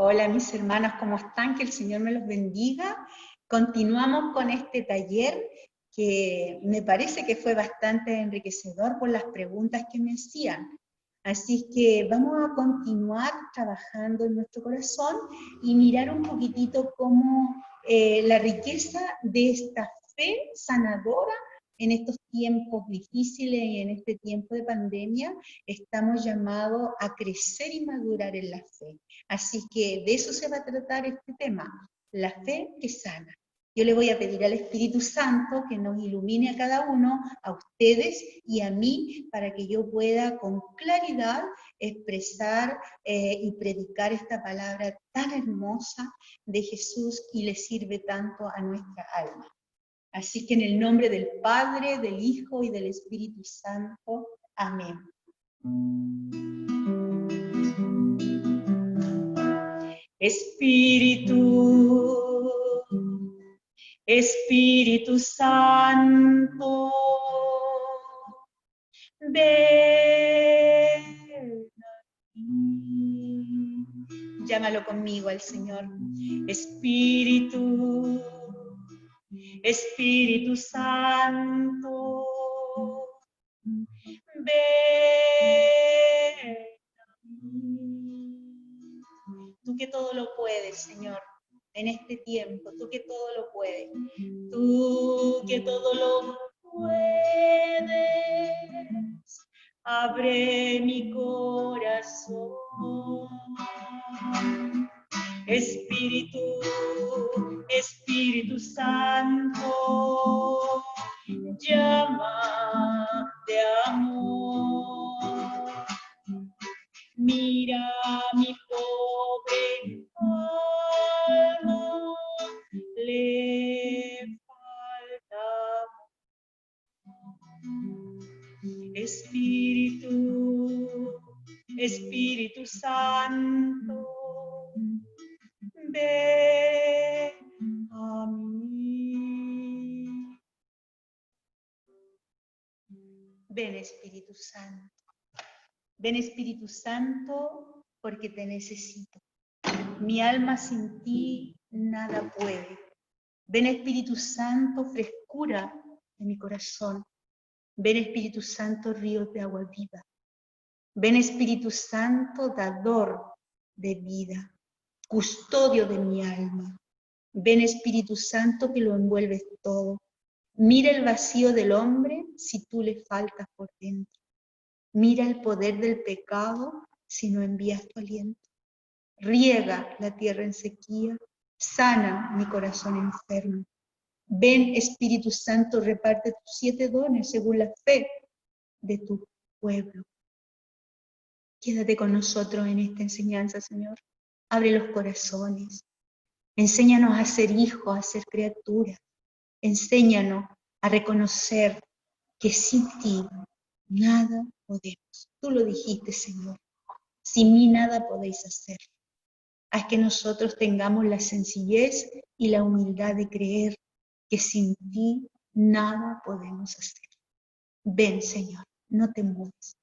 Hola mis hermanos, ¿cómo están? Que el Señor me los bendiga. Continuamos con este taller que me parece que fue bastante enriquecedor por las preguntas que me hacían. Así que vamos a continuar trabajando en nuestro corazón y mirar un poquitito cómo la riqueza de esta fe sanadora en estos tiempos difíciles y en este tiempo de pandemia, estamos llamados a crecer y madurar en la fe. Así que de eso se va a tratar este tema, la fe que sana. Yo le voy a pedir al Espíritu Santo que nos ilumine a cada uno, a ustedes y a mí, para que yo pueda con claridad expresar y predicar esta palabra tan hermosa de Jesús y le sirve tanto a nuestra alma. Así que en el nombre del Padre, del Hijo y del Espíritu Santo. Amén. Espíritu Santo, ven aquí. Llámalo conmigo al Señor. Espíritu Santo, ven aquí. Tú que todo lo puedes, Señor, en este tiempo, tú que todo lo puedes, tú que todo lo puedes, abre mi corazón. Espíritu Santo, llama de amor. Mira mi pobre alma, le falta Espíritu Santo, ven a mí. Ven Espíritu Santo. Ven Espíritu Santo, porque te necesito. Mi alma sin ti nada puede. Ven Espíritu Santo, frescura de mi corazón. Ven Espíritu Santo, ríos de agua viva. Ven Espíritu Santo, dador de vida, custodio de mi alma. Ven Espíritu Santo, que lo envuelves todo. Mira el vacío del hombre si tú le faltas por dentro. Mira el poder del pecado si no envías tu aliento. Riega la tierra en sequía, sana mi corazón enfermo. Ven, Espíritu Santo, reparte tus 7 dones según la fe de tu pueblo. Quédate con nosotros en esta enseñanza, Señor. Abre los corazones. Enséñanos a ser hijos, a ser criaturas. Enséñanos a reconocer que sin ti nada podemos. Tú lo dijiste, Señor. Sin mí nada podéis hacer. Haz que nosotros tengamos la sencillez y la humildad de creer que sin ti nada podemos hacer. Ven, Señor, no te muevas.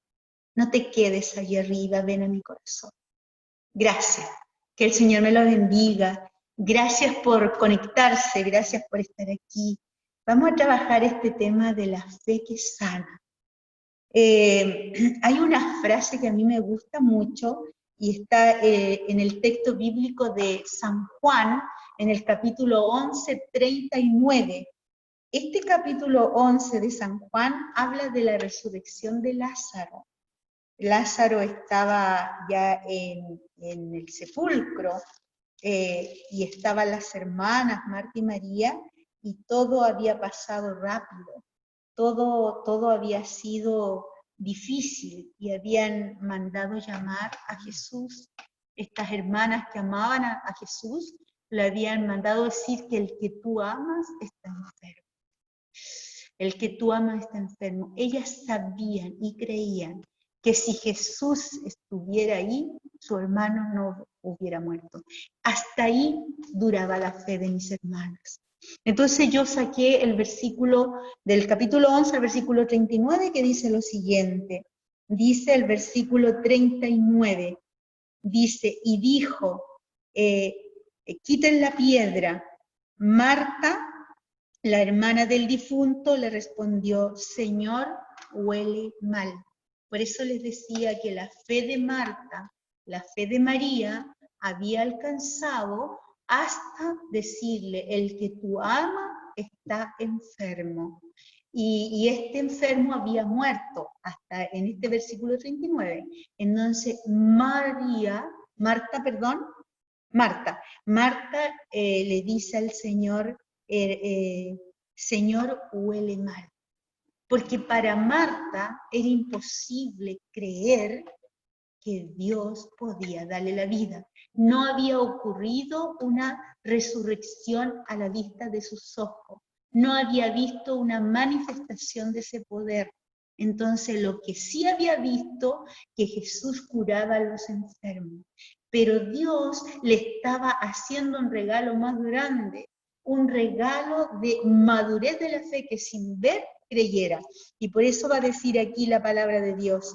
No te quedes allí arriba, ven a mi corazón. Gracias. Que el Señor me lo bendiga. Gracias por conectarse, gracias por estar aquí. Vamos a trabajar este tema de la fe que sana. Hay una frase que a mí me gusta mucho y está en el texto bíblico de San Juan, en el capítulo 11, 39. Este capítulo 11 de San Juan habla de la resurrección de Lázaro. Lázaro estaba ya en el sepulcro y estaban las hermanas Marta y María y todo había pasado rápido. Todo había sido difícil y habían mandado llamar a Jesús. Estas hermanas que amaban a Jesús le habían mandado decir que el que tú amas está enfermo. El que tú amas está enfermo. Ellas sabían y creían que si Jesús estuviera ahí, su hermano no hubiera muerto. Hasta ahí duraba la fe de mis hermanas. Entonces yo saqué el versículo del capítulo 11 al versículo 39 que dice lo siguiente. Dice el versículo 39, dice, y dijo, quiten la piedra. Marta, la hermana del difunto, le respondió, Señor, huele mal. Por eso les decía que la fe de Marta, la fe de María, había alcanzado hasta decirle, el que tú amas está enfermo. Y este enfermo había muerto, hasta en este versículo 39. Entonces Marta le dice al Señor, Señor, huele mal. Porque para Marta era imposible creer que Dios podía darle la vida. No había ocurrido una resurrección a la vista de sus ojos. No había visto una manifestación de ese poder. Entonces, lo que sí había visto, que Jesús curaba a los enfermos. Pero Dios le estaba haciendo un regalo más grande, un regalo de madurez de la fe que sin ver creyera. Y por eso va a decir aquí la palabra de Dios.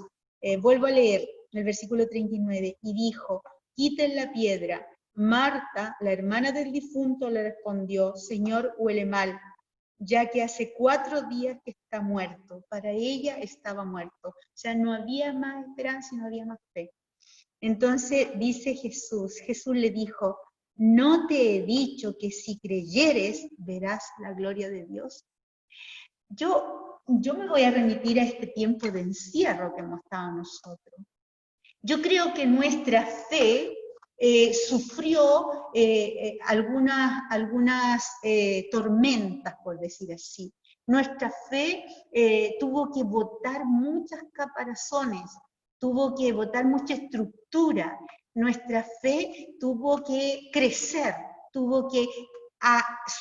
Vuelvo a leer el versículo 39, y dijo, quiten la piedra. Marta, la hermana del difunto, le respondió, Señor, huele mal, ya que hace 4 días que está muerto. Para ella estaba muerto. O sea, no había más esperanza y no había más fe. Entonces dice Jesús le dijo, ¿no te he dicho que si creyeres verás la gloria de Dios? Yo me voy a remitir a este tiempo de encierro que hemos estado nosotros. Yo creo que nuestra fe sufrió algunas tormentas, por decir así. Nuestra fe tuvo que botar muchas caparazones, tuvo que botar mucha estructura. Nuestra fe tuvo que crecer, tuvo que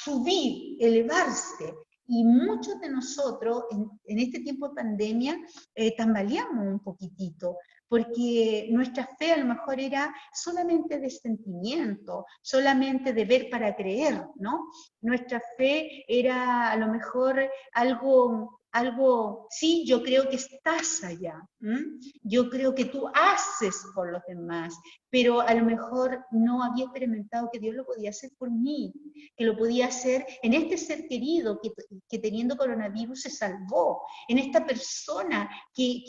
subir, elevarse. Y muchos de nosotros en este tiempo de pandemia tambaleamos un poquitito, porque nuestra fe a lo mejor era solamente de sentimiento, solamente de ver para creer, ¿no? Nuestra fe era a lo mejor algo, sí, yo creo que estás allá, yo creo que tú haces por los demás, pero a lo mejor no había experimentado que Dios lo podía hacer por mí, que lo podía hacer en este ser querido que teniendo coronavirus se salvó, en esta persona que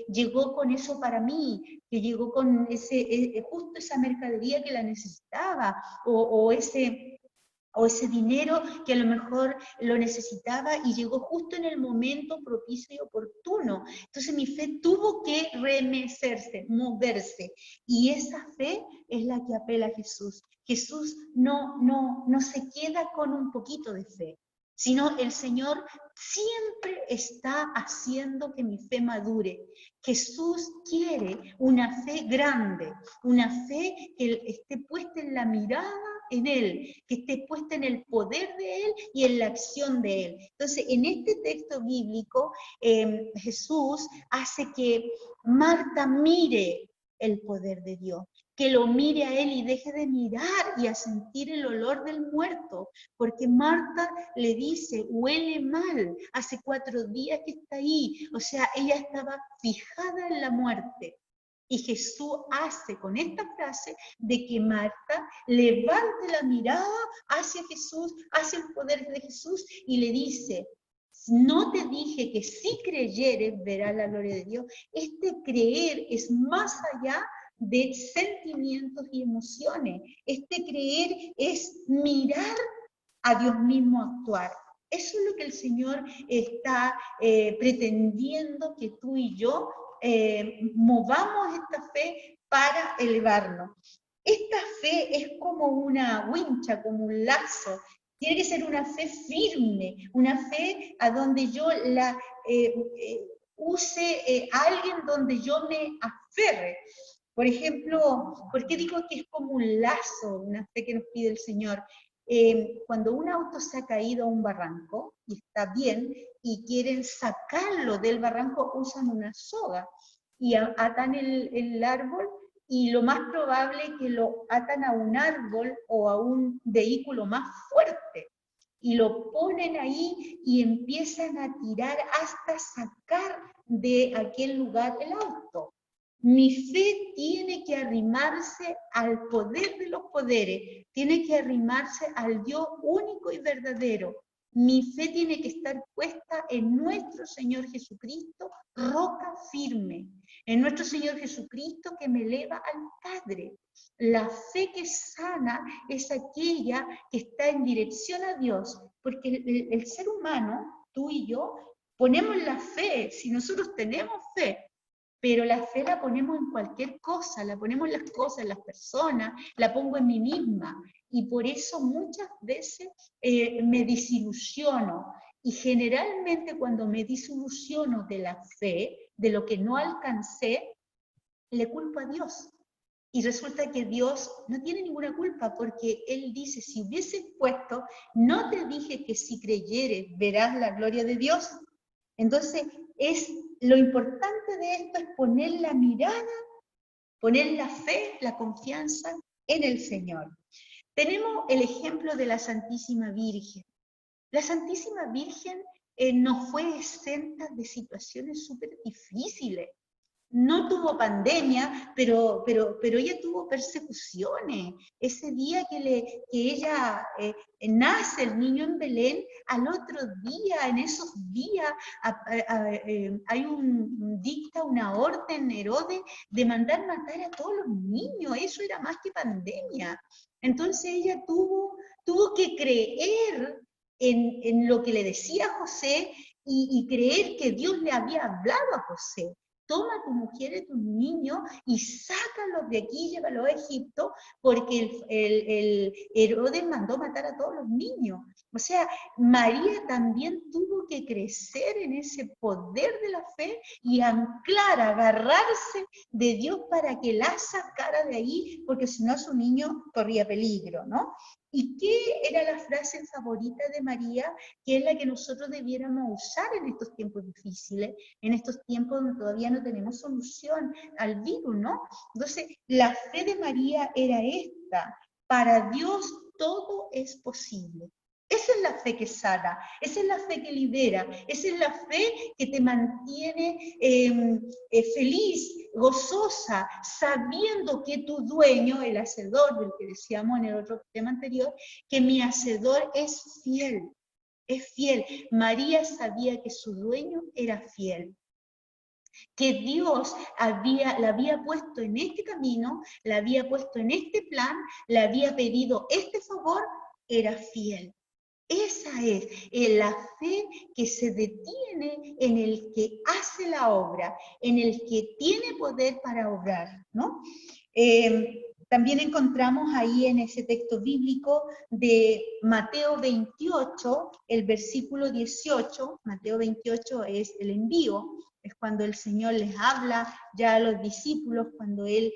llegó con eso para mí, que llegó con justo esa mercadería que la necesitaba, o ese dinero que a lo mejor lo necesitaba y llegó justo en el momento propicio y oportuno. Entonces mi fe tuvo que remecerse, moverse, y esa fe es la que apela a Jesús. Jesús no se queda con un poquito de fe, sino el Señor siempre está haciendo que mi fe madure. Jesús quiere una fe grande, una fe que esté puesta en la mirada en Él, que esté puesta en el poder de Él y en la acción de Él. Entonces, en este texto bíblico, Jesús hace que Marta mire el poder de Dios, que lo mire a Él y deje de mirar y a sentir el olor del muerto, porque Marta le dice, huele mal, hace 4 días que está ahí, o sea, ella estaba fijada en la muerte. Y Jesús hace con esta frase de que Marta levante la mirada hacia Jesús, hacia el poder de Jesús, y le dice, no te dije que si creyeres verás la gloria de Dios. Este creer es más allá de sentimientos y emociones. Este creer es mirar a Dios mismo actuar. Eso es lo que el Señor está pretendiendo que tú y yo movamos esta fe para elevarnos. Esta fe es como una wincha, como un lazo. Tiene que ser una fe firme, una fe a donde yo la use a alguien donde yo me aferre. Por ejemplo, ¿por qué digo que es como un lazo, una fe que nos pide el Señor? Cuando un auto se ha caído a un barranco y está bien y quieren sacarlo del barranco, usan una soga y atan el árbol, y lo más probable es que lo atan a un árbol o a un vehículo más fuerte y lo ponen ahí y empiezan a tirar hasta sacar de aquel lugar el auto. Mi fe tiene que arrimarse al poder de los poderes, tiene que arrimarse al Dios único y verdadero. Mi fe tiene que estar puesta en nuestro Señor Jesucristo, roca firme, en nuestro Señor Jesucristo que me eleva al Padre. La fe que sana es aquella que está en dirección a Dios, porque el ser humano, tú y yo, ponemos la fe, si nosotros tenemos fe, pero la fe la ponemos en cualquier cosa, la ponemos en las cosas, en las personas, la pongo en mí misma. Y por eso muchas veces me desilusiono. Y generalmente cuando me desilusiono de la fe, de lo que no alcancé, le culpo a Dios. Y resulta que Dios no tiene ninguna culpa porque Él dice, si hubieses puesto, no te dije que si creyeres verás la gloria de Dios. Entonces, lo importante de esto es poner la mirada, poner la fe, la confianza en el Señor. Tenemos el ejemplo de la Santísima Virgen. La Santísima Virgen no fue exenta de situaciones súper difíciles. No tuvo pandemia, pero ella tuvo persecuciones. Ese día que ella nace el niño en Belén, al otro día, en esos días, dicta una orden Herodes de mandar matar a todos los niños. Eso era más que pandemia. Entonces ella tuvo que creer en lo que le decía José y creer que Dios le había hablado a José. Toma a tu mujer y tus niños y sácalos de aquí, llévalos a Egipto, porque el Herodes mandó matar a todos los niños. O sea, María también tuvo que crecer en ese poder de la fe y anclar, agarrarse de Dios para que la sacara de ahí, porque si no su niño corría peligro, ¿no? ¿Y qué era la frase favorita de María, que es la que nosotros debiéramos usar en estos tiempos difíciles, en estos tiempos donde todavía no tenemos solución al virus, ¿no? Entonces, la fe de María era esta: para Dios todo es posible. Esa es la fe que sana, esa es la fe que libera, esa es la fe que te mantiene feliz, gozosa, sabiendo que tu dueño, el hacedor, del que decíamos en el otro tema anterior, que mi hacedor es fiel, es fiel. María sabía que su dueño era fiel, que Dios la había puesto en este camino, la había puesto en este plan, le había pedido este favor, era fiel. Esa es la fe que se detiene en el que hace la obra, en el que tiene poder para obrar, ¿no? También encontramos ahí en ese texto bíblico de Mateo 28, el versículo 18, Mateo 28 es el envío, es cuando el Señor les habla ya a los discípulos, cuando Él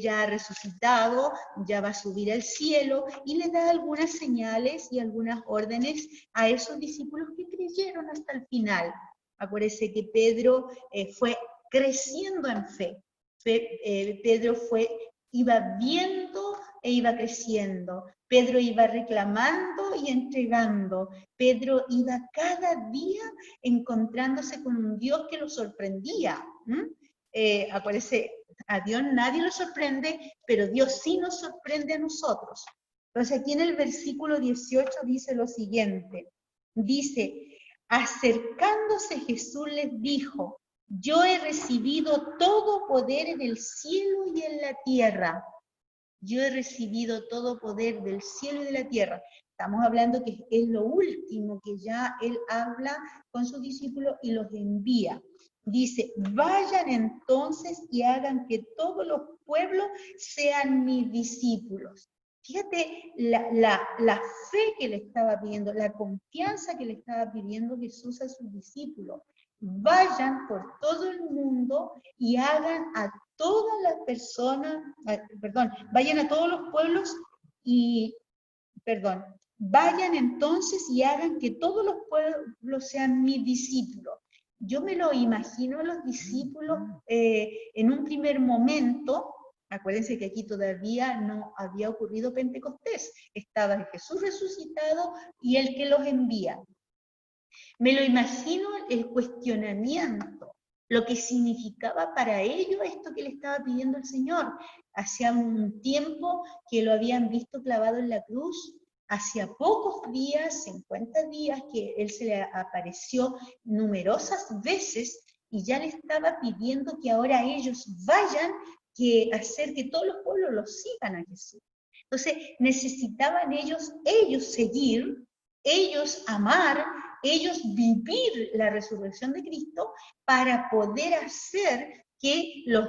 ya ha resucitado, ya va a subir al cielo, y les da algunas señales y algunas órdenes a esos discípulos que creyeron hasta el final. Acuérdense que Pedro fue creciendo en fe. Pedro iba viendo e iba creciendo. Pedro iba reclamando y entregando. Pedro iba cada día encontrándose con un Dios que lo sorprendía. Acuérdense, a Dios nadie lo sorprende, pero Dios sí nos sorprende a nosotros. Entonces aquí en el versículo 18 dice lo siguiente. Dice, acercándose Jesús les dijo, yo he recibido todo poder en el cielo y en la tierra. Yo he recibido todo poder del cielo y de la tierra. Estamos hablando que es lo último que ya Él habla con sus discípulos y los envía. Dice, vayan entonces y hagan que todos los pueblos sean mis discípulos. Fíjate la fe que le estaba pidiendo, la confianza que le estaba pidiendo Jesús a sus discípulos. Vayan por todo el mundo y hagan a todas las personas, vayan a todos los pueblos vayan entonces y hagan que todos los pueblos sean mis discípulos. Yo me lo imagino a los discípulos en un primer momento. Acuérdense que aquí todavía no había ocurrido Pentecostés, estaba Jesús resucitado y el que los envía. Me lo imagino el cuestionamiento. lo que significaba para ellos esto que le estaba pidiendo el Señor. Hacía un tiempo que lo habían visto clavado en la cruz, hacía pocos días, 50 días, que Él se le apareció numerosas veces y ya le estaba pidiendo que ahora ellos vayan, que hacer que todos los pueblos los sigan a Jesús. Entonces necesitaban ellos seguir, ellos amar, ellos vivir la resurrección de Cristo para poder hacer que los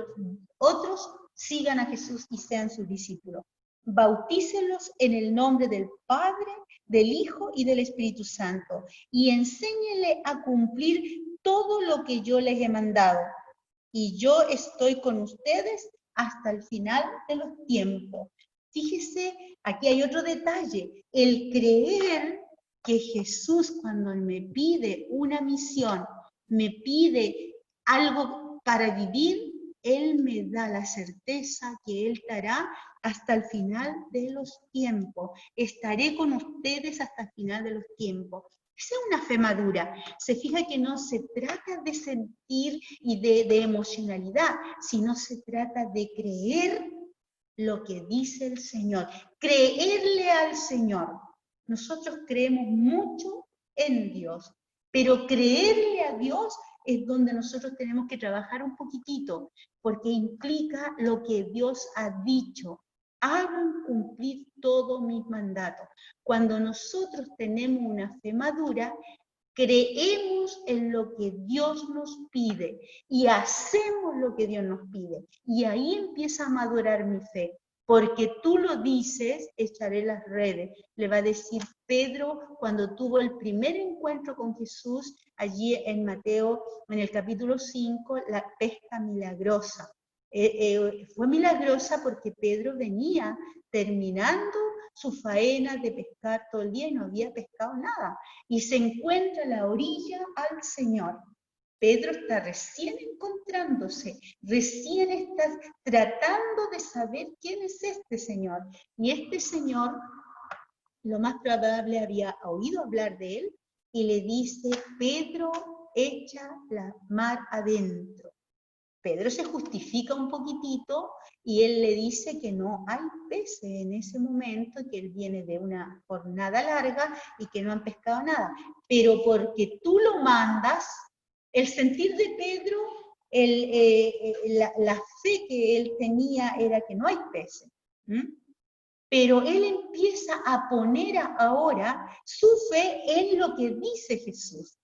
otros sigan a Jesús y sean sus discípulos. Bautícelos en el nombre del Padre, del Hijo y del Espíritu Santo y enséñenle a cumplir todo lo que yo les he mandado. Y yo estoy con ustedes hasta el final de los tiempos. Fíjese, aquí hay otro detalle, el creer que Jesús cuando me pide una misión, me pide algo para vivir, Él me da la certeza que Él estará hasta el final de los tiempos. Estaré con ustedes hasta el final de los tiempos. Esa es una fe madura. Se fija que no se trata de sentir y de emocionalidad, sino se trata de creer lo que dice el Señor. Creerle al Señor. Nosotros creemos mucho en Dios, pero creerle a Dios es donde nosotros tenemos que trabajar un poquitito, porque implica lo que Dios ha dicho. Hagan cumplir todos mis mandatos. Cuando nosotros tenemos una fe madura, creemos en lo que Dios nos pide y hacemos lo que Dios nos pide. Y ahí empieza a madurar mi fe. Porque tú lo dices, echaré las redes. Le va a decir Pedro cuando tuvo el primer encuentro con Jesús, allí en Mateo, en el capítulo 5, la pesca milagrosa. Fue milagrosa porque Pedro venía terminando su faena de pescar todo el día y no había pescado nada. Y se encuentra a la orilla al Señor. Pedro está recién encontrándose, recién está tratando de saber quién es este Señor. Y este Señor, lo más probable, había oído hablar de él y le dice, Pedro, echa la mar adentro. Pedro se justifica un poquitito y él le dice que no hay peces en ese momento, que él viene de una jornada larga y que no han pescado nada. Pero porque tú lo mandas, el sentir de Pedro, la fe que él tenía era que no hay peces. Pero él empieza a poner ahora su fe en lo que dice Jesús.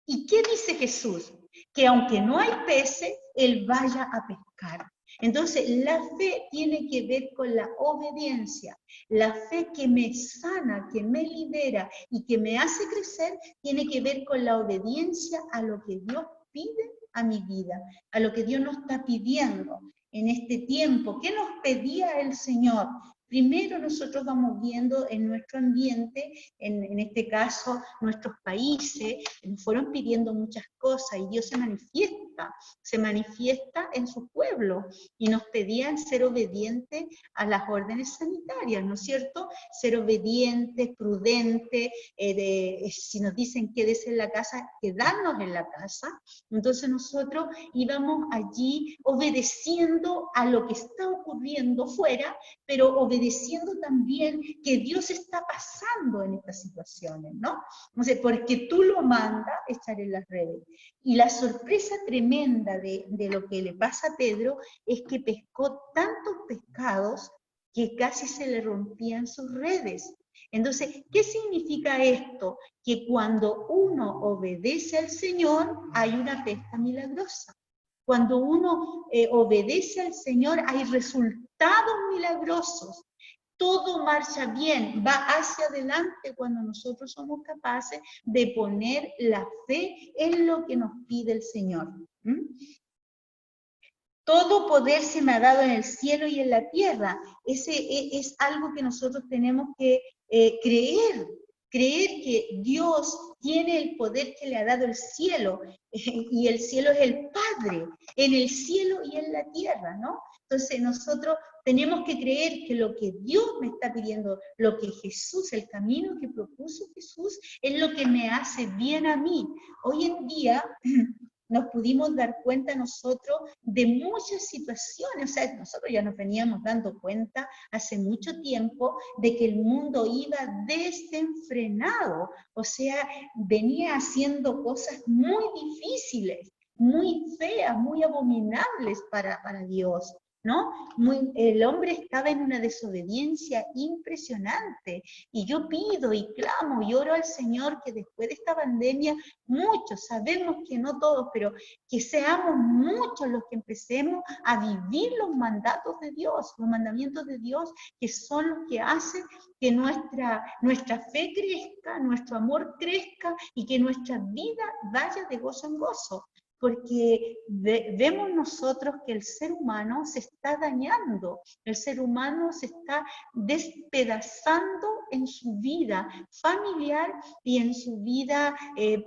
¿Y qué dice Jesús? Que aunque no hay peces, él vaya a pescar. Entonces, la fe tiene que ver con la obediencia. La fe que me sana, que me libera y que me hace crecer, tiene que ver con la obediencia a lo que Dios pide a mi vida, a lo que Dios nos está pidiendo en este tiempo. ¿Qué nos pedía el Señor? Primero nosotros vamos viendo en nuestro ambiente, en este caso nuestros países, nos fueron pidiendo muchas cosas y Dios se manifiesta en su pueblo y nos pedían ser obedientes a las órdenes sanitarias, ¿no es cierto? Ser obedientes, prudentes, si nos dicen quédese en la casa, quedarnos en la casa. Entonces nosotros íbamos allí obedeciendo a lo que está ocurriendo fuera, pero obedeciendo también que Dios está pasando en estas situaciones, ¿no? Entonces, porque tú lo mandas, echaré las redes. Y la sorpresa tremenda de lo que le pasa a Pedro es que pescó tantos pescados que casi se le rompían sus redes. Entonces, ¿qué significa esto? Que cuando uno obedece al Señor, hay una pesca milagrosa. Cuando uno obedece al Señor, hay resultados milagrosos. Todo marcha bien, va hacia adelante cuando nosotros somos capaces de poner la fe en lo que nos pide el Señor. Todo poder se me ha dado en el cielo y en la tierra. Ese es algo que nosotros tenemos que creer que Dios tiene el poder que le ha dado el cielo, y el cielo es el Padre, en el cielo y en la tierra, ¿no? Entonces nosotros tenemos que creer que lo que Dios me está pidiendo, lo que Jesús, el camino que propuso Jesús, es lo que me hace bien a mí. Hoy en día nos pudimos dar cuenta nosotros de muchas situaciones. O sea, nosotros ya nos veníamos dando cuenta hace mucho tiempo de que el mundo iba desenfrenado. O sea, venía haciendo cosas muy difíciles, muy feas, muy abominables para Dios, ¿no? El hombre estaba en una desobediencia impresionante, y yo pido y clamo y oro al Señor que después de esta pandemia, muchos, sabemos que no todos, pero que seamos muchos los que empecemos a vivir los mandatos de Dios, los mandamientos de Dios, que son los que hacen que nuestra fe crezca, nuestro amor crezca, y que nuestra vida vaya de gozo en gozo. Porque vemos nosotros que el ser humano se está dañando, el ser humano se está despedazando en su vida familiar y en su vida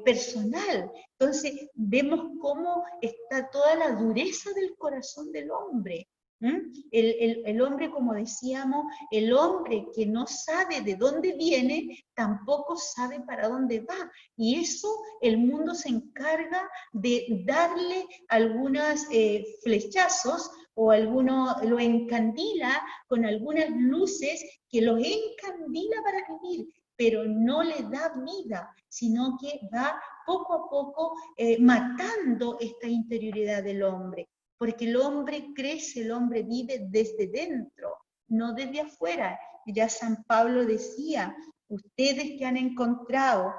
personal. Entonces vemos cómo está toda la dureza del corazón del hombre. El hombre, como decíamos, el hombre que no sabe de dónde viene, tampoco sabe para dónde va. Y eso el mundo se encarga de darle algunos flechazos, o lo encandila con algunas luces que los encandila para vivir, pero no le da vida, sino que va poco a poco matando esta interioridad del hombre. Porque el hombre crece, el hombre vive desde dentro, no desde afuera. Ya San Pablo decía, ustedes que han encontrado,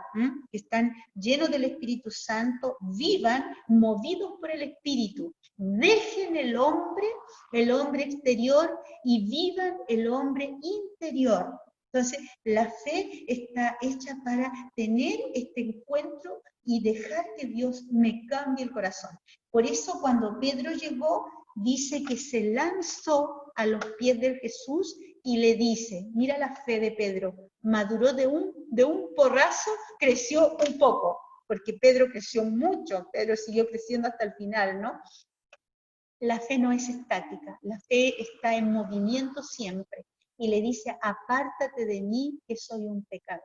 que están llenos del Espíritu Santo, vivan movidos por el Espíritu. Dejen el hombre exterior, y vivan el hombre interior. Entonces, la fe está hecha para tener este encuentro y dejar que Dios me cambie el corazón. Por eso cuando Pedro llegó, dice que se lanzó a los pies de Jesús y le dice, mira la fe de Pedro, maduró de un porrazo, creció un poco, porque Pedro creció mucho, Pedro siguió creciendo hasta el final, ¿no? La fe no es estática, la fe está en movimiento siempre. Y le dice, apártate de mí, que soy un pecador.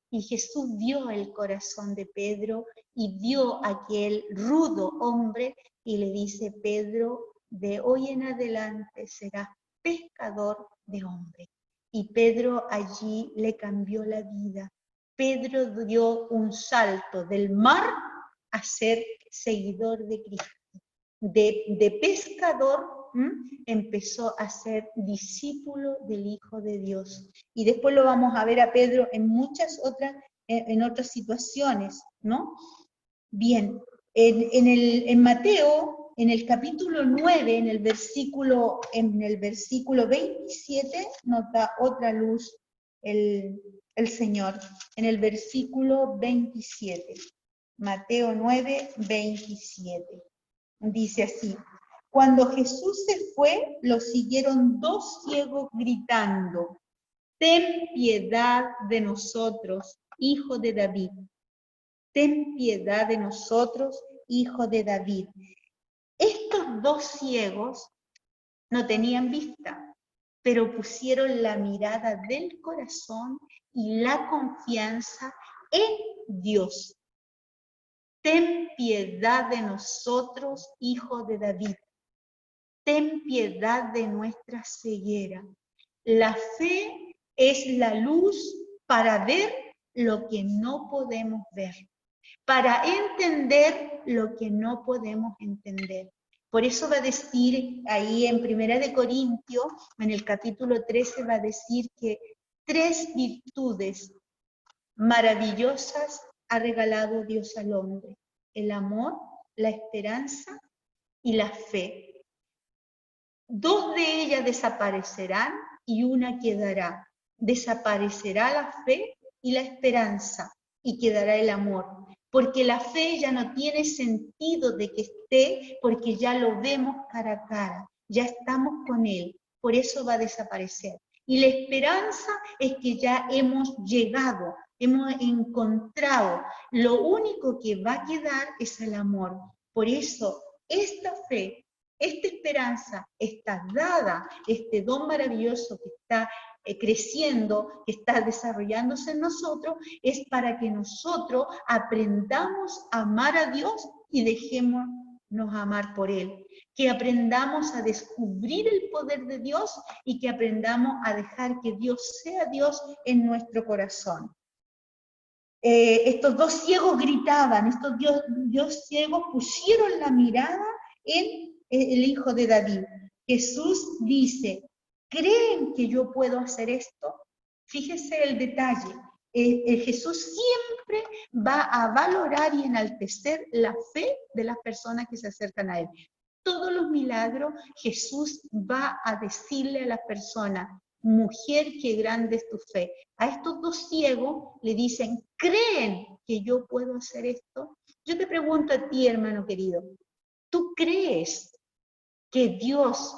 Y Jesús vio el corazón de Pedro y vio a aquel rudo hombre y le dice, Pedro, de hoy en adelante serás pescador de hombres. Y Pedro allí le cambió la vida. Pedro dio un salto del mar a ser seguidor de Cristo. De pescador empezó a ser discípulo del Hijo de Dios. Y después lo vamos a ver a Pedro en muchas otras, en otras situaciones, ¿no? Bien, en Mateo, en el capítulo 9, en el versículo 27, nos da otra luz el Señor, en el versículo 27. Mateo 9, 27. Dice así, cuando Jesús se fue, lo siguieron dos ciegos gritando, ten piedad de nosotros, hijo de David. Ten piedad de nosotros, hijo de David. Estos dos ciegos no tenían vista, pero pusieron la mirada del corazón y la confianza en Dios. Ten piedad de nosotros, hijo de David. Ten piedad de nuestra ceguera. La fe es la luz para ver lo que no podemos ver, para entender lo que no podemos entender. Por eso va a decir ahí en 1 Corintios, en el capítulo 13, va a decir que 3 virtudes maravillosas ha regalado Dios al hombre: el amor, la esperanza y la fe. 2 de ellas desaparecerán y una quedará. Desaparecerá la fe y la esperanza y quedará el amor. Porque la fe ya no tiene sentido de que esté, porque ya lo vemos cara a cara, ya estamos con Él, por eso va a desaparecer. Y la esperanza es que ya hemos llegado, hemos encontrado. Lo único que va a quedar es el amor. Por eso, esta fe, esta esperanza está dada, este don maravilloso que está creciendo, que está desarrollándose en nosotros, es para que nosotros aprendamos a amar a Dios y dejémonos amar por Él. Que aprendamos a descubrir el poder de Dios y que aprendamos a dejar que Dios sea Dios en nuestro corazón. Estos dos ciegos gritaban, estos dos ciegos pusieron la mirada en el hijo de David. Jesús dice, ¿creen que yo puedo hacer esto? Fíjese el detalle. Jesús siempre va a valorar y enaltecer la fe de las personas que se acercan a Él. Todos los milagros, Jesús va a decirle a las personas, mujer, qué grande es tu fe. A estos dos ciegos le dicen, ¿creen que yo puedo hacer esto? Yo te pregunto a ti, hermano querido, ¿tú crees que Dios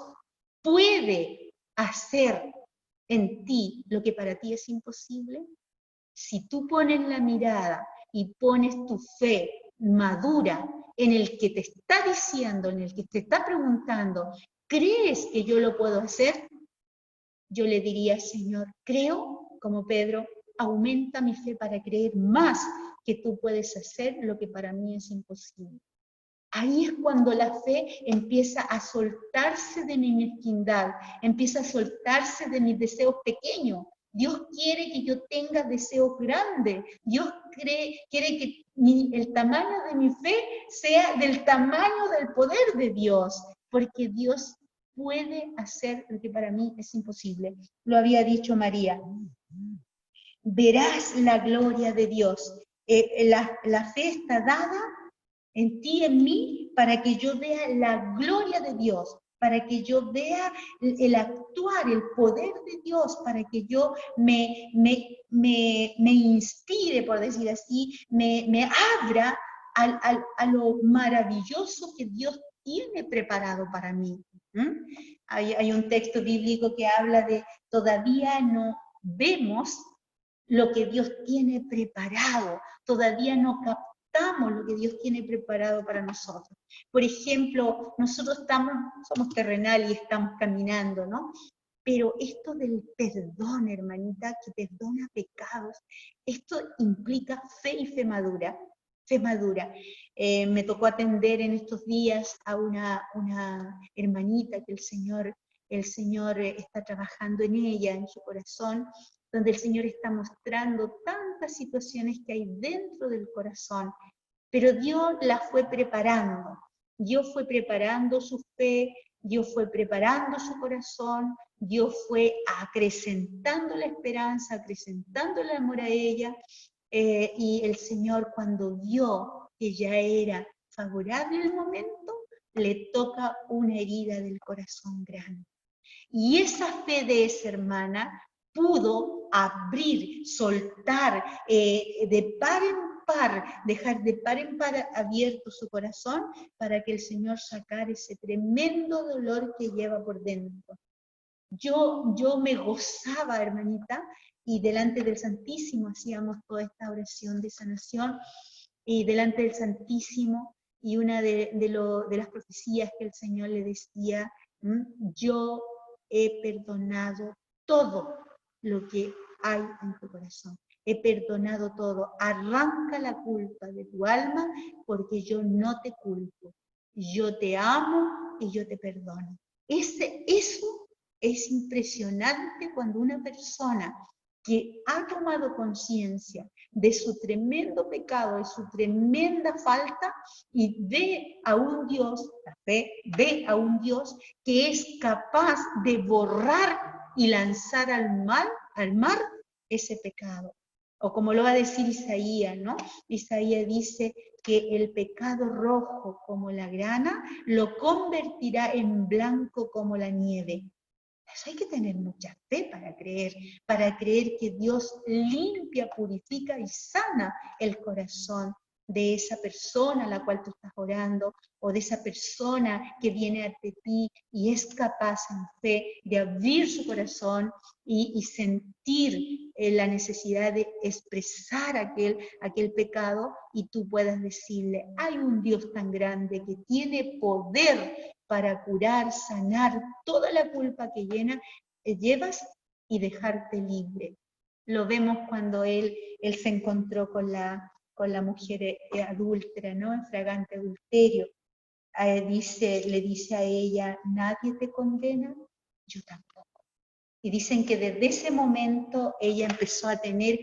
puede hacer en ti lo que para ti es imposible? Si tú pones la mirada y pones tu fe madura en el que te está diciendo, en el que te está preguntando, ¿crees que yo lo puedo hacer? Yo le diría, Señor, creo, como Pedro, aumenta mi fe para creer más que tú puedes hacer lo que para mí es imposible. Ahí es cuando la fe empieza a soltarse de mi mezquindad, empieza a soltarse de mis deseos pequeños. Dios quiere que yo tenga deseos grandes. Dios quiere que el tamaño de mi fe sea del tamaño del poder de Dios, porque Dios puede hacer lo que para mí es imposible. Lo había dicho María. Verás la gloria de Dios. La fe está dada en ti y en mí para que yo vea la gloria de Dios, para que yo vea el actuar, el poder de Dios, para que yo me inspire, por decir así, me abra a lo maravilloso que Dios tiene preparado para mí. Hay un texto bíblico que habla de todavía no vemos lo que Dios tiene preparado, todavía no captamos lo que Dios tiene preparado para nosotros. Por ejemplo, nosotros somos terrenales y estamos caminando, ¿no? Pero esto del perdón, hermanita, que perdona pecados, esto implica fe y fe madura. Fe madura. Me tocó atender en estos días a una hermanita que el Señor está trabajando en ella, en su corazón, donde el Señor está mostrando tantas situaciones que hay dentro del corazón, pero Dios la fue preparando. Dios fue preparando su fe, Dios fue preparando su corazón, Dios fue acrecentando la esperanza, acrecentando el amor a ella, y el Señor, cuando vio que ya era favorable el momento, le toca una herida del corazón grande. Y esa fe de esa hermana pudo abrir, soltar, de par en par, dejar de par en par abierto su corazón para que el Señor sacara ese tremendo dolor que lleva por dentro. Yo me gozaba, hermanita, y delante del Santísimo hacíamos toda esta oración de sanación, y delante del Santísimo, y una de las profecías que el Señor le decía, yo he perdonado todo lo que hay en tu corazón. He perdonado todo. Arranca la culpa de tu alma porque yo no te culpo. Yo te amo y yo te perdono. Eso es impresionante cuando una persona que ha tomado conciencia de su tremendo pecado, de su tremenda falta, y ve a un Dios, la fe, ve a un Dios que es capaz de borrar y lanzar al mar ese pecado. O como lo va a decir Isaías, ¿no? Isaías dice que el pecado rojo como la grana lo convertirá en blanco como la nieve. Eso hay que tener mucha fe para creer que Dios limpia, purifica y sana el corazón de esa persona a la cual tú estás orando, o de esa persona que viene ante ti y es capaz en fe de abrir su corazón y sentir la necesidad de expresar aquel pecado, y tú puedas decirle, hay un Dios tan grande que tiene poder para curar, sanar toda la culpa que llevas y dejarte libre. Lo vemos cuando él se encontró con la con la mujer adúltera, ¿no? En fragante adulterio. Le dice a ella, ¿nadie te condena? Yo tampoco. Y dicen que desde ese momento ella empezó a tener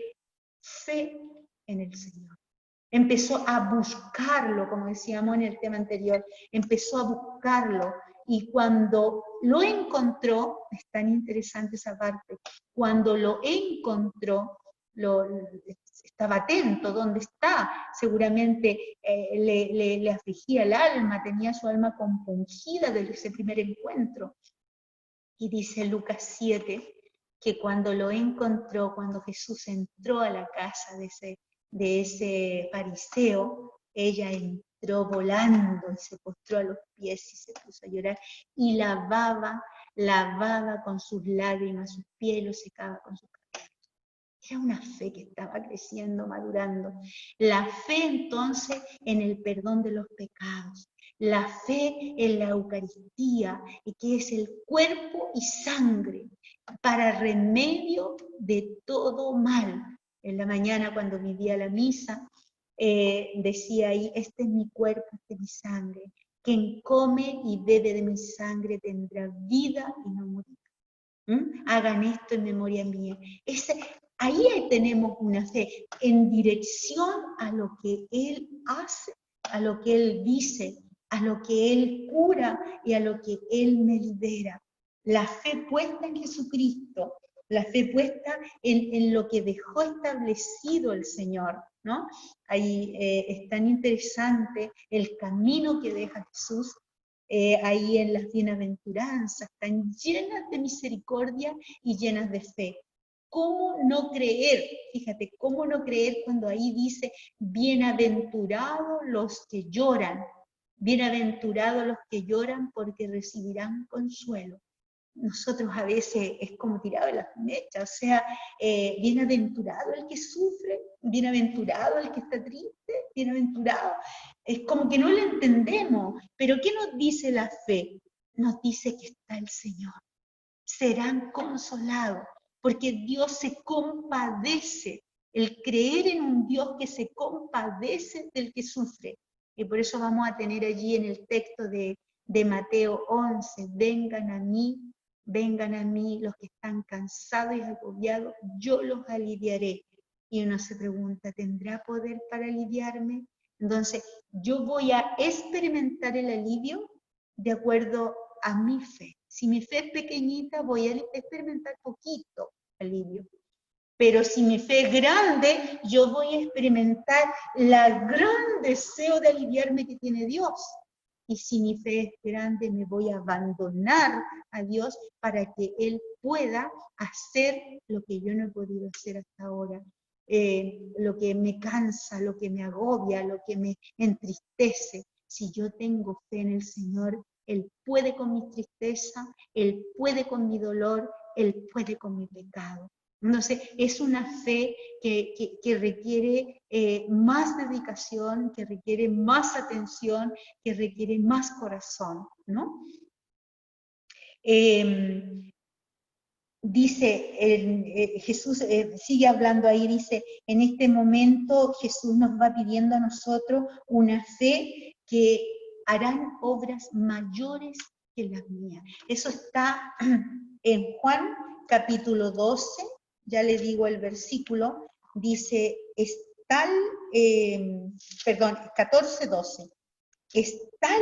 fe en el Señor. Empezó a buscarlo, como decíamos en el tema anterior, empezó a buscarlo. Y cuando lo encontró, es tan interesante esa parte, cuando lo encontró, estaba atento, ¿dónde está? Seguramente le afligía el alma, tenía su alma compungida desde ese primer encuentro. Y dice Lucas 7, que cuando lo encontró, cuando Jesús entró a la casa de ese fariseo, ella entró volando y se postró a los pies y se puso a llorar y lavaba con sus lágrimas sus pies, lo secaba con sus cabellos. Era una fe que estaba creciendo, madurando. La fe entonces en el perdón de los pecados. La fe en la Eucaristía, que es el cuerpo y sangre para remedio de todo mal. En la mañana cuando vivía la misa, decía ahí, este es mi cuerpo, este es mi sangre. Quien come y bebe de mi sangre tendrá vida y no morirá. Hagan esto en memoria mía. Ahí tenemos una fe en dirección a lo que Él hace, a lo que Él dice, a lo que Él cura y a lo que Él me libera. La fe puesta en Jesucristo, la fe puesta en lo que dejó establecido el Señor, ¿no? Ahí es tan interesante el camino que deja Jesús. Ahí en las bienaventuranzas, están llenas de misericordia y llenas de fe. ¿Cómo no creer? Fíjate, ¿cómo no creer cuando ahí dice, bienaventurados los que lloran? Bienaventurados los que lloran porque recibirán consuelo. Nosotros a veces es como tirado de las mechas, o sea, bienaventurado el que sufre, bienaventurado el que está triste, bienaventurado. Es como que no lo entendemos, pero ¿qué nos dice la fe? Nos dice que está el Señor. Serán consolados, porque Dios se compadece. El creer en un Dios que se compadece del que sufre. Y por eso vamos a tener allí en el texto de Mateo 11, vengan a mí los que están cansados y agobiados, yo los aliviaré. Y uno se pregunta, ¿tendrá poder para aliviarme? Entonces, yo voy a experimentar el alivio de acuerdo a mi fe. Si mi fe es pequeñita, voy a experimentar poquito alivio. Pero si mi fe es grande, yo voy a experimentar el gran deseo de aliviarme que tiene Dios. Y si mi fe es grande, me voy a abandonar a Dios para que Él pueda hacer lo que yo no he podido hacer hasta ahora. Lo que me cansa, lo que me agobia, lo que me entristece. Si yo tengo fe en el Señor, Él puede con mi tristeza, Él puede con mi dolor, Él puede con mi pecado. Entonces, es una fe que requiere más dedicación, que requiere más atención, que requiere más corazón, ¿no? Dice, Jesús sigue hablando ahí, dice, en este momento Jesús nos va pidiendo a nosotros una fe que harán obras mayores que las mías. Eso está en Juan capítulo 12, ya le digo el versículo, dice, es tal, 14, 12, es tal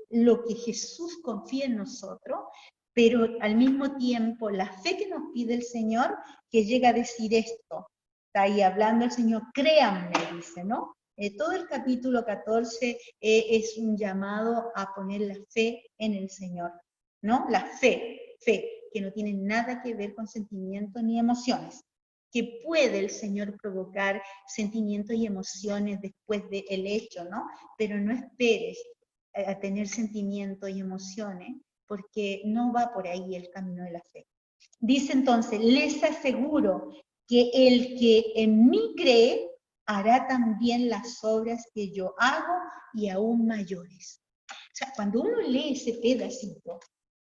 lo que Jesús confía en nosotros, pero al mismo tiempo la fe que nos pide el Señor, que llega a decir esto, está ahí hablando el Señor, créanme, dice, ¿no? Todo el capítulo 14 es un llamado a poner la fe en el Señor, ¿no? La fe, que no tiene nada que ver con sentimientos ni emociones, que puede el Señor provocar sentimientos y emociones después del hecho, ¿no? Pero no esperes a tener sentimientos y emociones, porque no va por ahí el camino de la fe. Dice entonces, les aseguro que el que en mí cree hará también las obras que yo hago y aún mayores. O sea, cuando uno lee ese pedacito,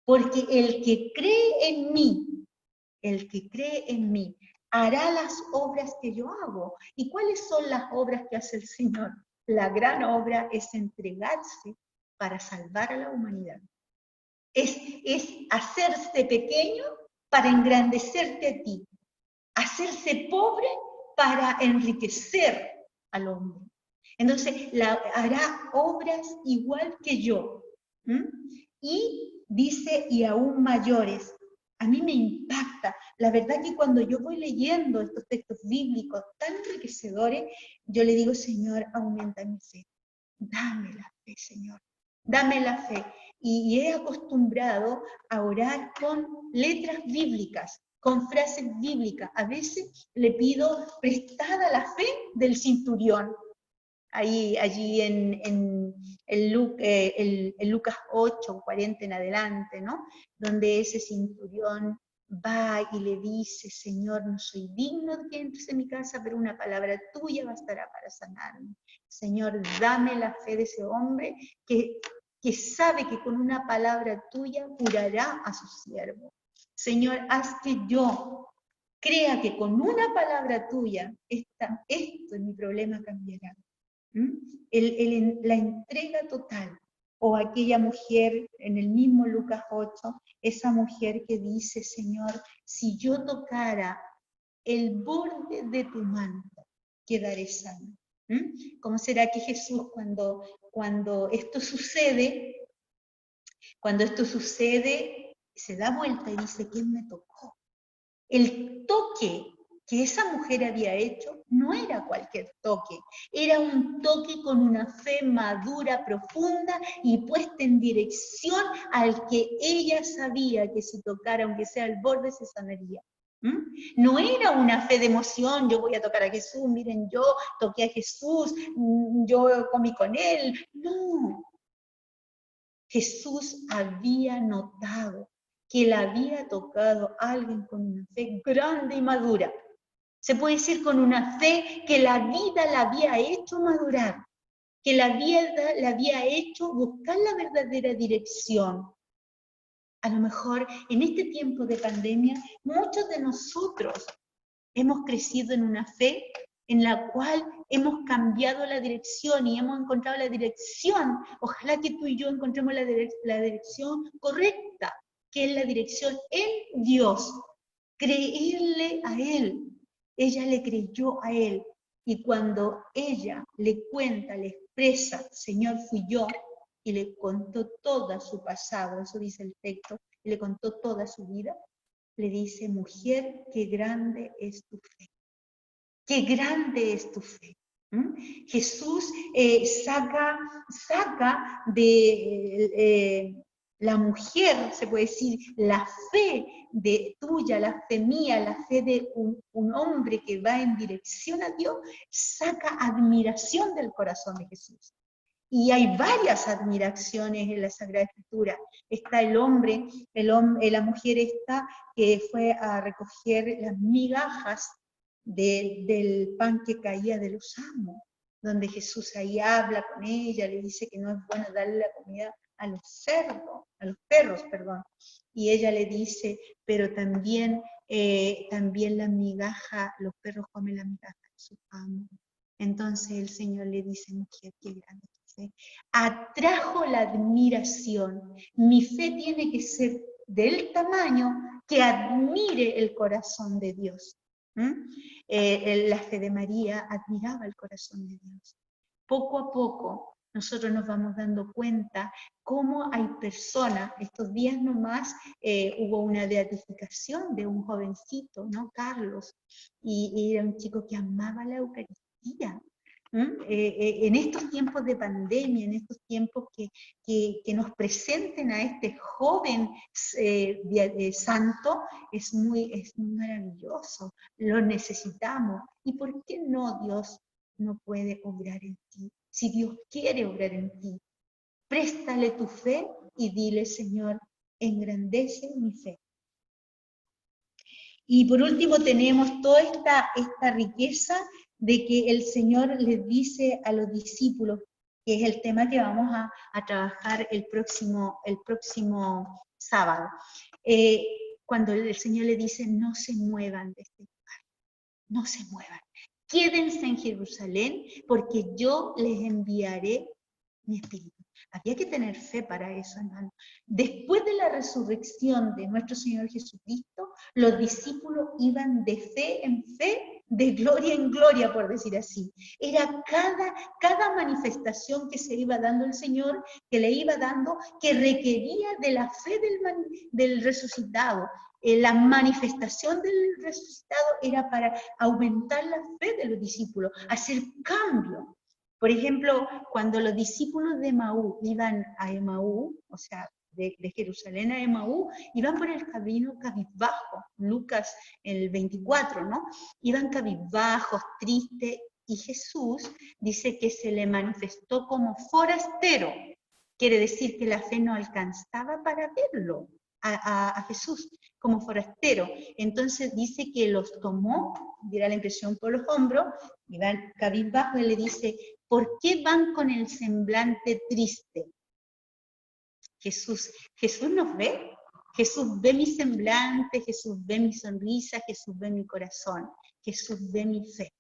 porque el que cree en mí, hará las obras que yo hago. ¿Y cuáles son las obras que hace el Señor? La gran obra es entregarse para salvar a la humanidad. Es hacerse pequeño para engrandecerte a ti. Hacerse pobre para enriquecer al hombre. Entonces, hará obras igual que yo. Y dice, y aún mayores. A mí me impacta. La verdad que cuando yo voy leyendo estos textos bíblicos tan enriquecedores, yo le digo, Señor, aumenta mi fe. Dame la fe, Señor. Dame la fe. Y he acostumbrado a orar con letras bíblicas, con frases bíblicas. A veces le pido prestada la fe del centurión. Allí en Lucas 8, 40 en adelante, ¿no? Donde ese centurión va y le dice, Señor, no soy digno de que entres en mi casa, pero una palabra tuya bastará para sanarme. Señor, dame la fe de ese hombre que sabe que con una palabra tuya curará a su siervo. Señor, haz que yo crea que con una palabra tuya esto en mi problema cambiará. La entrega total. O aquella mujer en el mismo Lucas 8, esa mujer que dice, Señor, si yo tocara el borde de tu manto, quedaré sana. ¿Cómo será que Jesús cuando esto sucede, se da vuelta y dice, ¿quién me tocó? El toque que esa mujer había hecho no era cualquier toque, era un toque con una fe madura, profunda y puesta en dirección al que ella sabía que si tocara, aunque sea el borde, se sanaría. No era una fe de emoción, yo voy a tocar a Jesús, miren, yo toqué a Jesús, yo comí con él. No, Jesús había notado que le había tocado a alguien con una fe grande y madura. Se puede decir con una fe que la vida la había hecho madurar, que la vida la había hecho buscar la verdadera dirección. A lo mejor en este tiempo de pandemia, muchos de nosotros hemos crecido en una fe en la cual hemos cambiado la dirección y hemos encontrado la dirección. Ojalá que tú y yo encontremos la dirección correcta, que es la dirección en Dios. Creerle a Él. Ella le creyó a Él. Y cuando ella le cuenta, le expresa, Señor, fui yo, y le contó todo su pasado, eso dice el texto, y le contó toda su vida, le dice, mujer, qué grande es tu fe. Qué grande es tu fe. Jesús saca de la mujer, se puede decir, la fe de tuya, la fe mía, la fe de un hombre que va en dirección a Dios, saca admiración del corazón de Jesús. Y hay varias admiraciones en la Sagrada Escritura. Está el hombre, la mujer esta que fue a recoger las migajas del pan que caía de los amos, donde Jesús ahí habla con ella, le dice que no es bueno darle la comida a los perros, perdón. Y ella le dice, pero también la migaja, los perros comen la migaja de su amo. Entonces el Señor le dice, mujer, qué grande tu fe. Atrajo la admiración. Mi fe tiene que ser del tamaño que admire el corazón de Dios. La fe de María admiraba el corazón de Dios. Poco a poco nosotros nos vamos dando cuenta cómo hay personas, estos días nomás hubo una beatificación de un jovencito, ¿no? Carlos, y era un chico que amaba la Eucaristía. En estos tiempos de pandemia, en estos tiempos que nos presenten a este joven santo, es muy maravilloso, lo necesitamos. ¿Y por qué no Dios no puede obrar en ti? Si Dios quiere obrar en ti, préstale tu fe y dile, Señor, engrandece mi fe. Y por último tenemos toda esta riqueza de que el Señor les dice a los discípulos, que es el tema que vamos a trabajar el próximo sábado. Cuando el Señor le dice, no se muevan de este lugar. no se muevan. Quédense en Jerusalén porque yo les enviaré mi espíritu. Había que tener fe para eso, hermano. Después de la resurrección de nuestro Señor Jesucristo, los discípulos iban de fe en fe, de gloria en gloria, por decir así. Era cada manifestación que se iba dando el Señor, que le iba dando, que requería de la fe del resucitado. La manifestación del resucitado era para aumentar la fe de los discípulos, hacer cambio. Por ejemplo, cuando los discípulos de Emaú iban a Emaú, o sea, de Jerusalén a Emaú, iban por el camino cabizbajo, Lucas el 24, ¿no? Iban cabizbajos, tristes, y Jesús dice que se le manifestó como forastero. Quiere decir que la fe no alcanzaba para verlo a Jesús como forastero. Entonces dice que los tomó, diera la impresión por los hombros, iban cabizbajo y le dice, ¿por qué van con el semblante triste? Jesús nos ve. Jesús ve mi semblante, Jesús ve mi sonrisa, Jesús ve mi corazón, Jesús ve mi fe,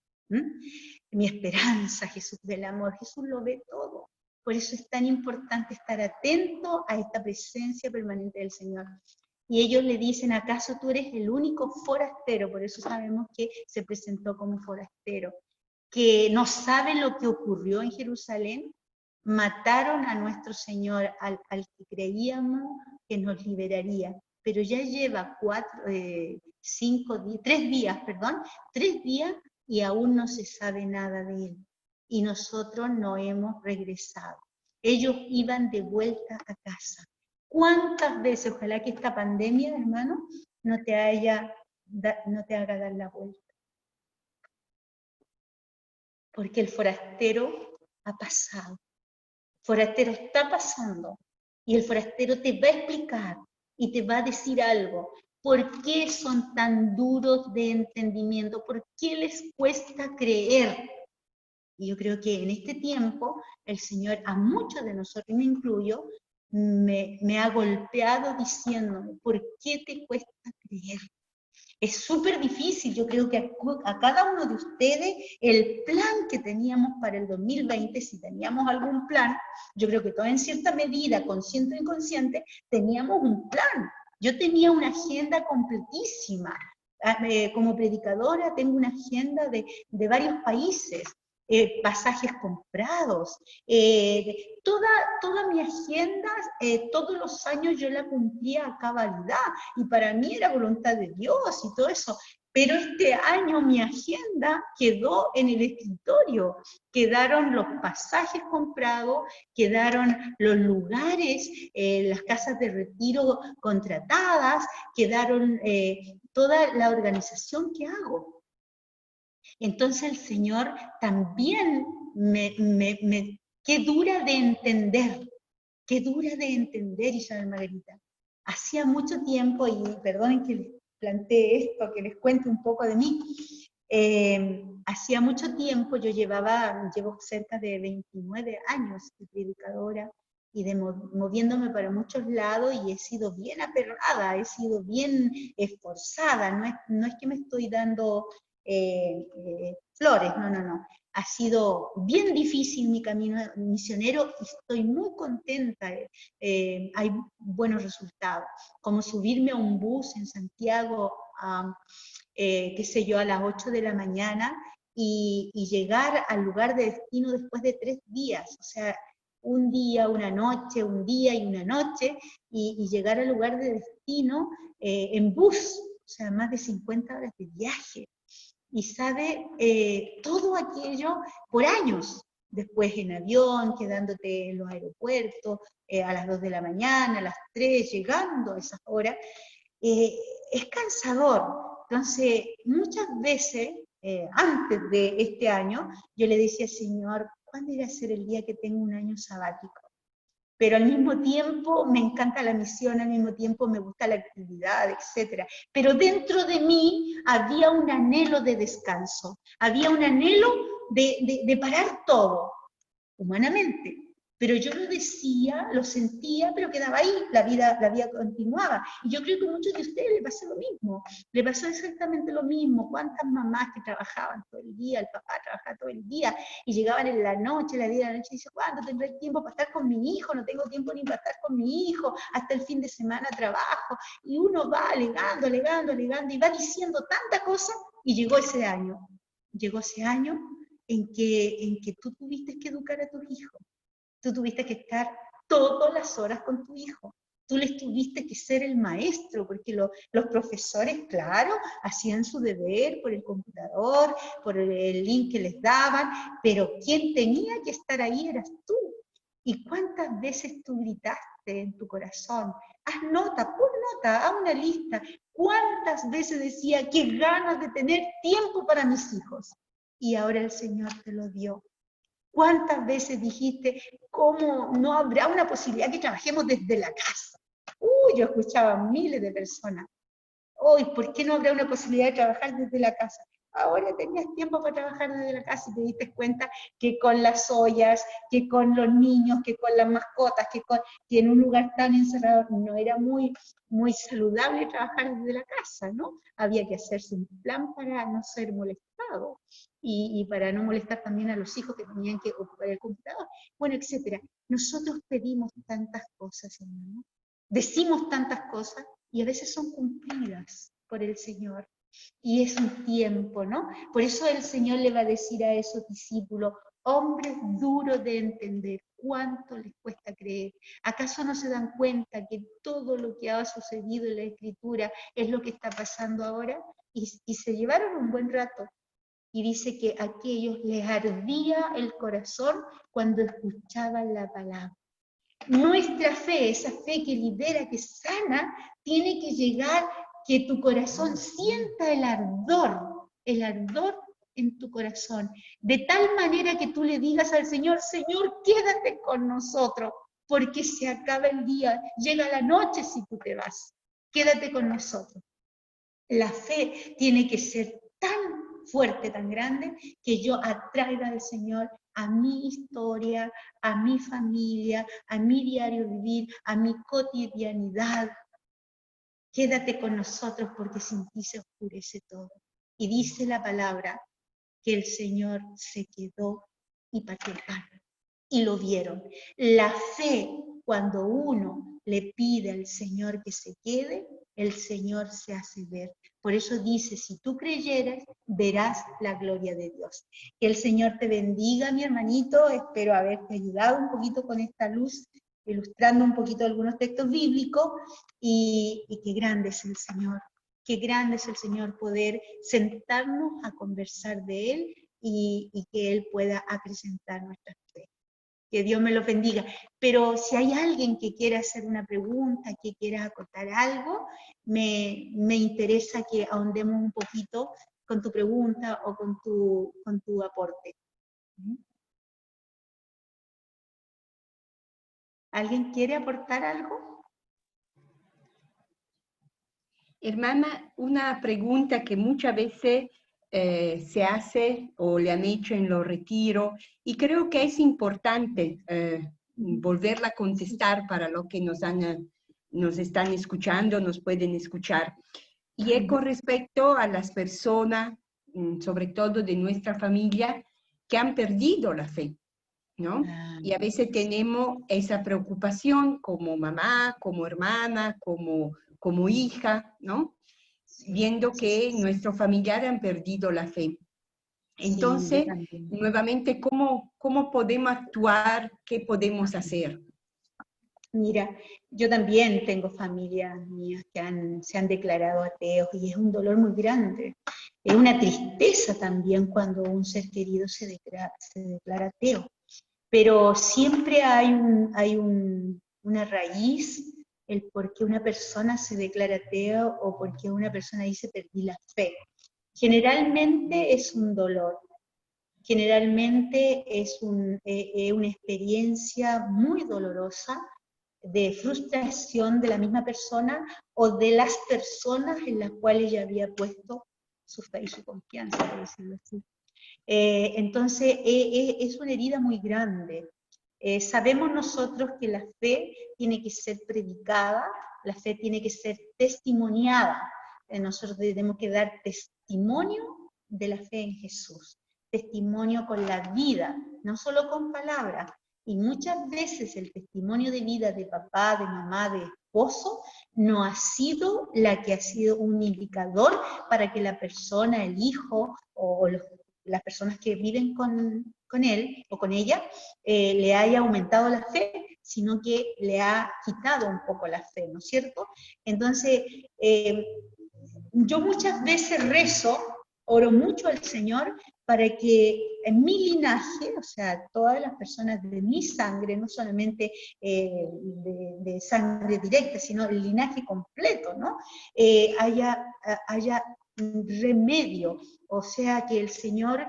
mi esperanza, Jesús ve el amor, Jesús lo ve todo. Por eso es tan importante estar atento a esta presencia permanente del Señor. Y ellos le dicen, ¿acaso tú eres el único forastero? Por eso sabemos que se presentó como forastero, que no sabe lo que ocurrió en Jerusalén. Mataron a nuestro Señor, al que creíamos que nos liberaría, pero ya lleva 3 días y aún no se sabe nada de él. Y nosotros no hemos regresado. Ellos iban de vuelta a casa. ¿Cuántas veces, ojalá que esta pandemia, hermano, no te haga dar la vuelta? Porque el forastero ha pasado. El forastero está pasando y el forastero te va a explicar y te va a decir algo. ¿Por qué son tan duros de entendimiento? ¿Por qué les cuesta creer? Y yo creo que en este tiempo el Señor a muchos de nosotros, y me incluyo, me ha golpeado diciéndome, ¿por qué te cuesta creer? Es súper difícil, yo creo que a cada uno de ustedes, el plan que teníamos para el 2020, si teníamos algún plan, yo creo que todos en cierta medida, consciente o inconsciente, teníamos un plan. Yo tenía una agenda completísima. Como predicadora tengo una agenda de varios países. Pasajes comprados, toda mi agenda, todos los años yo la cumplía a cabalidad, y para mí era voluntad de Dios y todo eso, pero este año mi agenda quedó en el escritorio, quedaron los pasajes comprados, quedaron los lugares, las casas de retiro contratadas, quedaron toda la organización que hago. Entonces el Señor también qué dura de entender, Isabel Margarita. Hacía mucho tiempo, y perdonen que les plantee esto, que les cuente un poco de mí, hacía mucho tiempo, llevo cerca de 29 años de predicadora, y moviéndome para muchos lados, y he sido bien aperrada, he sido bien esforzada, no es que me estoy dando flores, no. Ha sido bien difícil mi camino misionero y estoy muy contenta, hay buenos resultados, como subirme a un bus en Santiago, qué sé yo, a las 8 de la mañana y llegar al lugar de destino después de 3 días, o sea, un día, una noche, un día y una noche, y llegar al lugar de destino en bus, o sea, más de 50 horas de viaje. Y sabe, todo aquello por años, después en avión, quedándote en los aeropuertos, a las 2 de la mañana, a las 3, llegando a esas horas, es cansador. Entonces, muchas veces, antes de este año, yo le decía, Señor, ¿cuándo irá a ser el día que tengo un año sabático? Pero al mismo tiempo me encanta la misión, al mismo tiempo me gusta la actividad, etc. Pero dentro de mí había un anhelo de descanso, había un anhelo de parar todo, humanamente. Pero yo lo decía, lo sentía, pero quedaba ahí, la vida continuaba. Y yo creo que a muchos de ustedes les pasó lo mismo, le pasó exactamente lo mismo. ¿Cuántas mamás que trabajaban todo el día, el papá trabajaba todo el día, y llegaban en la noche, la 10 de la noche, y dice, ¿cuándo tendré tiempo para estar con mi hijo? No tengo tiempo ni para estar con mi hijo, hasta el fin de semana trabajo, y uno va alegando, y va diciendo tanta cosa, y llegó ese año en que tú tuviste que educar a tus hijos. Tú tuviste que estar todas las horas con tu hijo. Tú les tuviste que ser el maestro, porque los profesores, claro, hacían su deber por el computador, por el link que les daban, pero quien tenía que estar ahí eras tú. ¿Y cuántas veces tú gritaste en tu corazón? Haz nota, pon nota, haz una lista. ¿Cuántas veces decía, qué ganas de tener tiempo para mis hijos? Y ahora el Señor te lo dio. ¿Cuántas veces dijiste, cómo no habrá una posibilidad que trabajemos desde la casa? Yo escuchaba a miles de personas. Hoy, ¿por qué no habrá una posibilidad de trabajar desde la casa? Ahora tenías tiempo para trabajar desde la casa y te diste cuenta que con las ollas, que con los niños, que con las mascotas, que en un lugar tan encerrado no era muy saludable trabajar desde la casa, ¿no? Había que hacerse un plan para no ser molestado y para no molestar también a los hijos que tenían que ocupar el computador, bueno, etcétera. Nosotros pedimos tantas cosas, hermano, decimos tantas cosas y a veces son cumplidas por el Señor. Y es un tiempo, ¿no? Por eso el Señor le va a decir a esos discípulos, hombres duros de entender, ¿cuánto les cuesta creer? ¿Acaso no se dan cuenta que todo lo que ha sucedido en la Escritura es lo que está pasando ahora? Y se llevaron un buen rato. Y dice que a aquellos les ardía el corazón cuando escuchaban la palabra. Nuestra fe, esa fe que libera, que sana, tiene que llegar que tu corazón sienta el ardor en tu corazón, de tal manera que tú le digas al Señor, Señor, quédate con nosotros, porque se acaba el día, llega la noche si tú te vas, quédate con nosotros. La fe tiene que ser tan fuerte, tan grande, que yo atraiga al Señor a mi historia, a mi familia, a mi diario vivir, a mi cotidianidad. Quédate con nosotros porque sin ti se oscurece todo. Y dice la palabra que el Señor se quedó y partió el pan. Y lo vieron. La fe, cuando uno le pide al Señor que se quede, el Señor se hace ver. Por eso dice, si tú creyeras, verás la gloria de Dios. Que el Señor te bendiga, mi hermanito. Espero haberte ayudado un poquito con esta luz, ilustrando un poquito algunos textos bíblicos. Y qué grande es el Señor. Qué grande es el Señor poder sentarnos a conversar de Él y que Él pueda acrecentar nuestra fe. Que Dios me lo bendiga. Pero si hay alguien que quiera hacer una pregunta, que quiera acotar algo, me interesa que ahondemos un poquito con tu pregunta o con tu aporte. ¿Alguien quiere aportar algo? Hermana, una pregunta que muchas veces se hace o le han hecho en los retiros y creo que es importante volverla a contestar para los que nos están escuchando, nos pueden escuchar. Y es con respecto a las personas, sobre todo de nuestra familia, que han perdido la fe, ¿no? Y a veces tenemos esa preocupación como mamá, como hermana, como hija, ¿no? Viendo que nuestros familiares han perdido la fe. Entonces, nuevamente, ¿cómo podemos actuar? ¿Qué podemos hacer? Mira, yo también tengo familias mías que se han declarado ateos y es un dolor muy grande. Es una tristeza también cuando un ser querido se declara ateo. Pero siempre hay una raíz, el por qué una persona se declara ateo o por qué una persona dice perdí la fe. Generalmente es un dolor, generalmente es una experiencia muy dolorosa de frustración de la misma persona o de las personas en las cuales ella había puesto su fe y su confianza, por decirlo así. Entonces es una herida muy grande. Sabemos nosotros que la fe tiene que ser predicada, la fe tiene que ser testimoniada. Nosotros tenemos que dar testimonio de la fe en Jesús, testimonio con la vida, no solo con palabras. Y muchas veces el testimonio de vida de papá, de mamá, de esposo, no ha sido la que ha sido un indicador para que la persona, el hijo o las personas que viven con él o con ella, le haya aumentado la fe, sino que le ha quitado un poco la fe, ¿no es cierto? Entonces, yo muchas veces oro mucho al Señor para que en mi linaje, o sea, todas las personas de mi sangre, no solamente de sangre directa, sino el linaje completo, ¿no? Haya remedio, o sea, que el Señor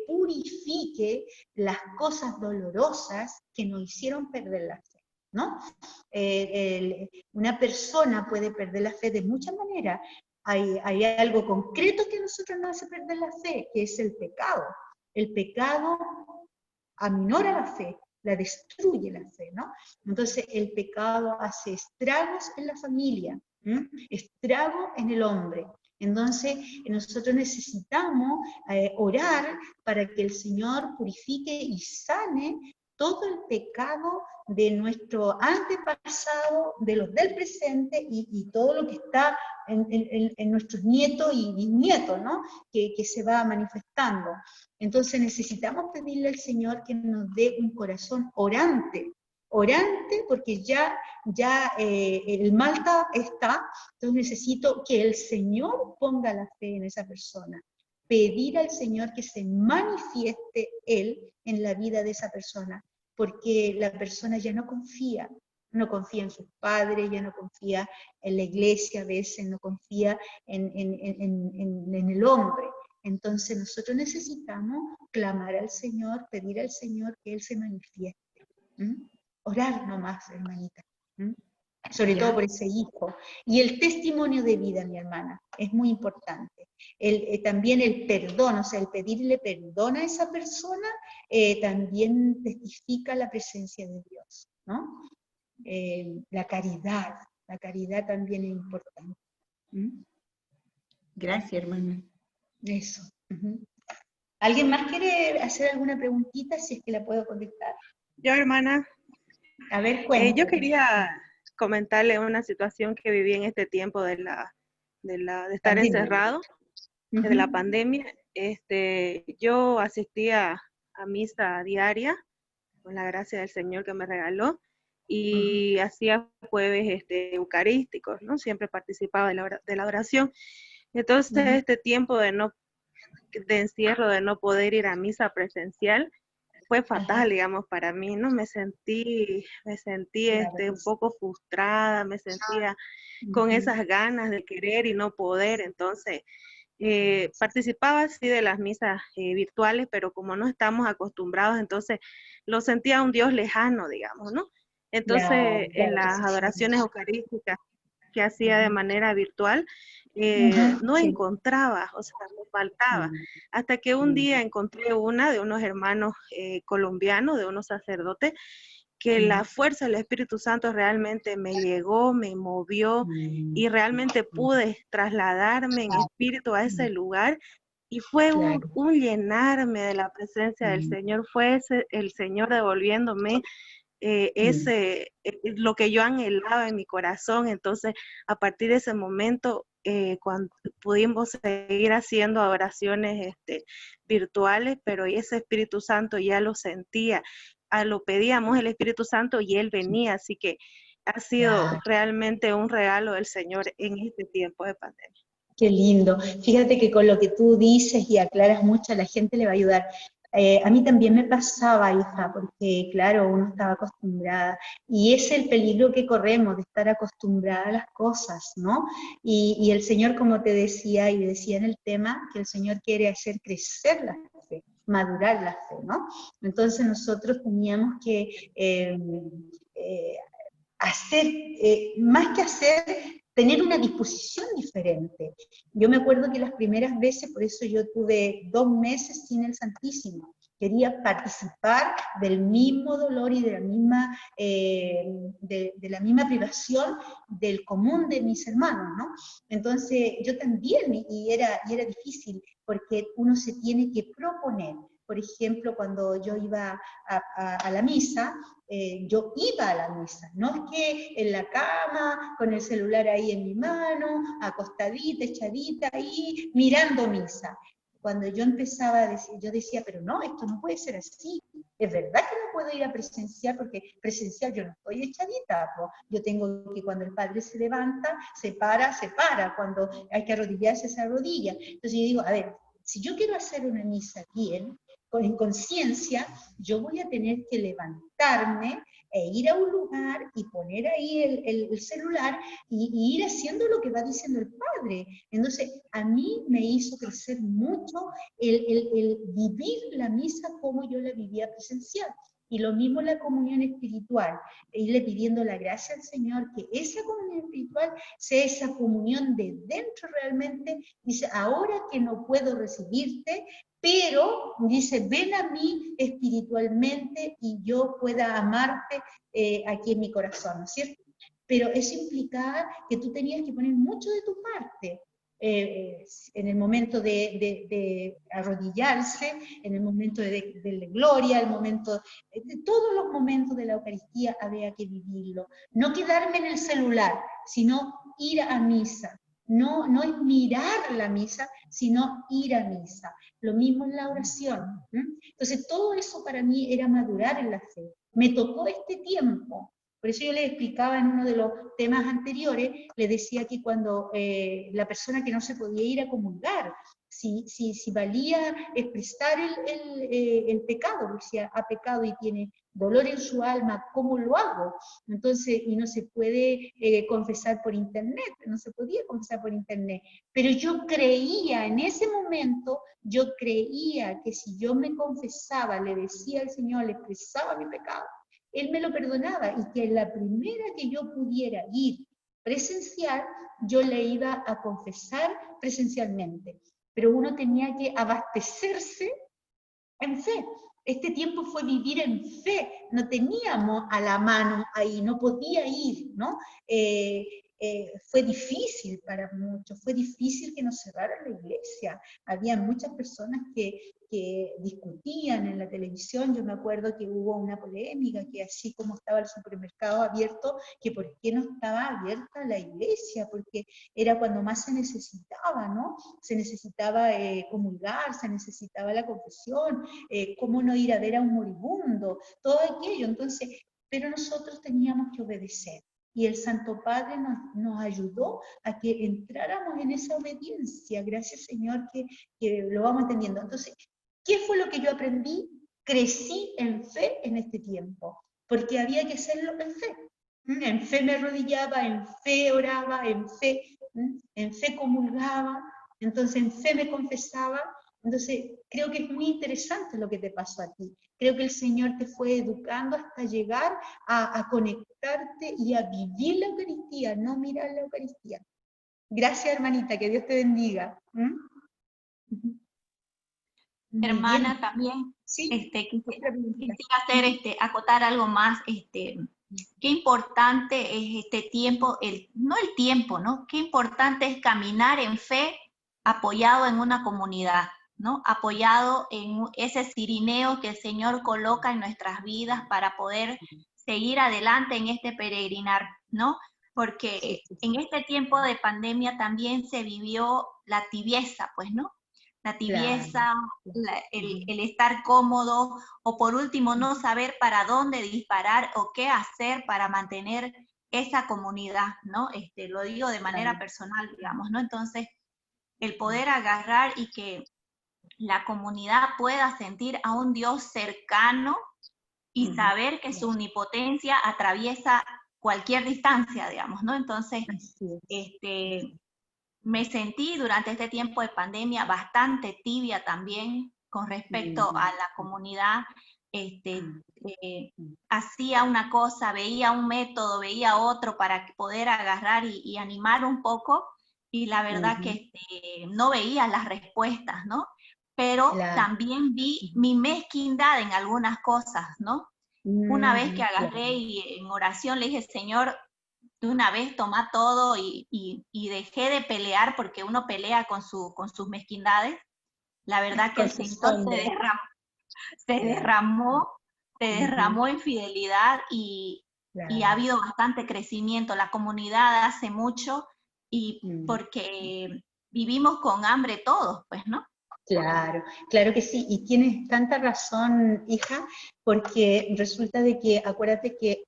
purifique las cosas dolorosas que nos hicieron perder la fe, ¿no? Una persona puede perder la fe de muchas maneras. Hay algo concreto que a nosotros nos hace perder la fe, que es el pecado. El pecado aminora la fe, la destruye la fe, ¿no? Entonces el pecado hace estragos en la familia, estragos en el hombre. Entonces nosotros necesitamos orar para que el Señor purifique y sane todo el pecado de nuestro antepasado, de los del presente y todo lo que está en nuestros nietos y bisnietos, ¿no? Que se va manifestando. Entonces necesitamos pedirle al Señor que nos dé un corazón orante, porque ya el mal está, entonces necesito que el Señor ponga la fe en esa persona, pedir al Señor que se manifieste Él en la vida de esa persona, porque la persona ya no confía en sus padres, ya no confía en la iglesia, a veces no confía en el hombre. Entonces nosotros necesitamos clamar al Señor, pedir al Señor que Él se manifieste. Orar nomás, hermanita. Sobre todo por ese hijo. Y el testimonio de vida, mi hermana, es muy importante. También el perdón, o sea, el pedirle perdón a esa persona, también testifica la presencia de Dios, ¿no? La caridad también es importante. Gracias, hermana. Eso. ¿Alguien más quiere hacer alguna preguntita, si es que la puedo contestar? Yo, hermana. A ver, cuéntame. Yo quería comentarle una situación que viví en este tiempo de estar encerrado, de la pandemia. Yo asistía a misa diaria, con la gracia del Señor que me regaló, y hacía jueves eucarísticos, ¿no? Siempre participaba de la oración. Entonces, este tiempo de encierro, de no poder ir a misa presencial, fue fatal, digamos, para mí, ¿no? Me sentí un poco frustrada, me sentía con esas ganas de querer y no poder. Entonces, participaba sí de las misas virtuales, pero como no estamos acostumbrados, entonces lo sentía un Dios lejano, digamos, ¿no? Entonces, en las adoraciones eucarísticas que hacía de manera virtual, no encontraba, o sea, me faltaba. Hasta que un día encontré una de unos hermanos colombianos, de unos sacerdotes, que la fuerza del Espíritu Santo realmente me llegó, me movió, y realmente pude trasladarme en espíritu a ese lugar, y fue un llenarme de la presencia del Señor, fue el Señor devolviéndome lo que yo anhelaba en mi corazón. Entonces, a partir de ese momento, cuando pudimos seguir haciendo adoraciones virtuales, pero ese Espíritu Santo ya lo sentía, lo pedíamos el Espíritu Santo y Él venía, así que ha sido realmente un regalo del Señor en este tiempo de pandemia. Qué lindo. Fíjate que con lo que tú dices y aclaras mucho, a la gente le va a ayudar. A mí también me pasaba, hija, porque claro, uno estaba acostumbrada, y es el peligro que corremos de estar acostumbrada a las cosas, ¿no? Y el Señor, como te decía, y decía en el tema, que el Señor quiere hacer crecer la fe, madurar la fe, ¿no? Entonces nosotros teníamos que hacer, más que hacer, tener una disposición diferente. Yo me acuerdo que las primeras veces, por eso yo tuve 2 meses sin el Santísimo, quería participar del mismo dolor y de la misma privación del común de mis hermanos, ¿no? Entonces yo también, y era difícil, porque uno se tiene que proponer. Por ejemplo, cuando yo iba a la misa, yo iba a la misa, no es que en la cama, con el celular ahí en mi mano, acostadita, echadita ahí, mirando misa. Cuando yo empezaba a decir, yo decía, pero no, esto no puede ser así. Es verdad que no puedo ir a presencial, porque presencial yo no estoy echadita, ¿no? Yo tengo que cuando el padre se levanta, se para, cuando hay que arrodillarse, se arrodilla. Entonces yo digo, a ver, si yo quiero hacer una misa bien, en conciencia, yo voy a tener que levantarme e ir a un lugar y poner ahí el celular y ir haciendo lo que va diciendo el padre. Entonces, a mí me hizo crecer mucho el vivir la misa como yo la vivía presencial. Y lo mismo la comunión espiritual, irle pidiendo la gracia al Señor, que esa comunión espiritual sea esa comunión de dentro realmente. Dice, ahora que no puedo recibirte, pero dice, ven a mí espiritualmente y yo pueda amarte aquí en mi corazón, ¿no es cierto? Pero eso implicaba que tú tenías que poner mucho de tu parte. En el momento de arrodillarse, en el momento de gloria, el momento, de todos los momentos de la Eucaristía había que vivirlo. No quedarme en el celular, sino ir a misa. No es mirar la misa, sino ir a misa. Lo mismo en la oración. Entonces todo eso para mí era madurar en la fe. Me tocó este tiempo. Por eso yo les explicaba en uno de los temas anteriores, le decía que cuando la persona que no se podía ir a comulgar, si valía expresar el pecado, porque si ha pecado y tiene dolor en su alma, ¿cómo lo hago? Entonces, y no se puede confesar por internet, no se podía confesar por internet, pero yo creía, en ese momento, yo creía que si yo me confesaba, le decía al Señor, le expresaba mi pecado, Él me lo perdonaba, y que en la primera que yo pudiera ir presencial, yo le iba a confesar presencialmente. Pero uno tenía que abastecerse en fe. Este tiempo fue vivir en fe, no teníamos a la mano ahí, no podía ir, ¿no? Fue difícil para muchos, fue difícil que nos cerraran la iglesia. Había muchas personas que discutían en la televisión. Yo me acuerdo que hubo una polémica, que así como estaba el supermercado abierto, que por qué no estaba abierta la iglesia, porque era cuando más se necesitaba, ¿no? Se necesitaba comulgar, se necesitaba la confesión, cómo no ir a ver a un moribundo, todo aquello. Entonces, pero nosotros teníamos que obedecer. Y el Santo Padre nos ayudó a que entráramos en esa obediencia. Gracias, Señor, que lo vamos entendiendo. Entonces, ¿qué fue lo que yo aprendí? Crecí en fe en este tiempo, porque había que hacerlo en fe. En fe me arrodillaba, en fe oraba, en fe comulgaba, entonces en fe me confesaba. Entonces, creo que es muy interesante lo que te pasó a ti. Creo que el Señor te fue educando hasta llegar a conectarte y a vivir la Eucaristía, no mirar la Eucaristía. Gracias, hermanita, que Dios te bendiga. Hermana, también ¿Sí? quisiera hacer, acotar algo más. Qué importante es este tiempo, no el tiempo, ¿no? Qué importante es caminar en fe apoyado en una comunidad, ¿no? Apoyado en ese cirineo que el Señor coloca en nuestras vidas para poder seguir adelante en este peregrinar, ¿no? Porque en este tiempo de pandemia también se vivió la tibieza, pues, ¿no? La tibieza, el estar cómodo, o por último no saber para dónde disparar o qué hacer para mantener esa comunidad, ¿no? Lo digo de manera personal, digamos, ¿no? Entonces, el poder agarrar y que la comunidad pueda sentir a un Dios cercano y saber que su omnipotencia atraviesa cualquier distancia, digamos, ¿no? Entonces, me sentí durante este tiempo de pandemia bastante tibia también con respecto a la comunidad. Hacía una cosa, veía un método, veía otro para poder agarrar y animar un poco, y la verdad que no veía las respuestas, ¿no? pero Claro. también vi mi mezquindad en algunas cosas, ¿no? Una vez que agarré y en oración le dije, Señor, de una vez toma todo y dejé de pelear, porque uno pelea con sus mezquindades. La verdad que Con el sus Señor sombras. se Claro. derramó en fidelidad y ha Claro. habido bastante crecimiento. La comunidad hace mucho y Mm. porque vivimos con hambre todos, pues, ¿no? Claro, claro que sí, y tienes tanta razón, hija, porque resulta de que, acuérdate que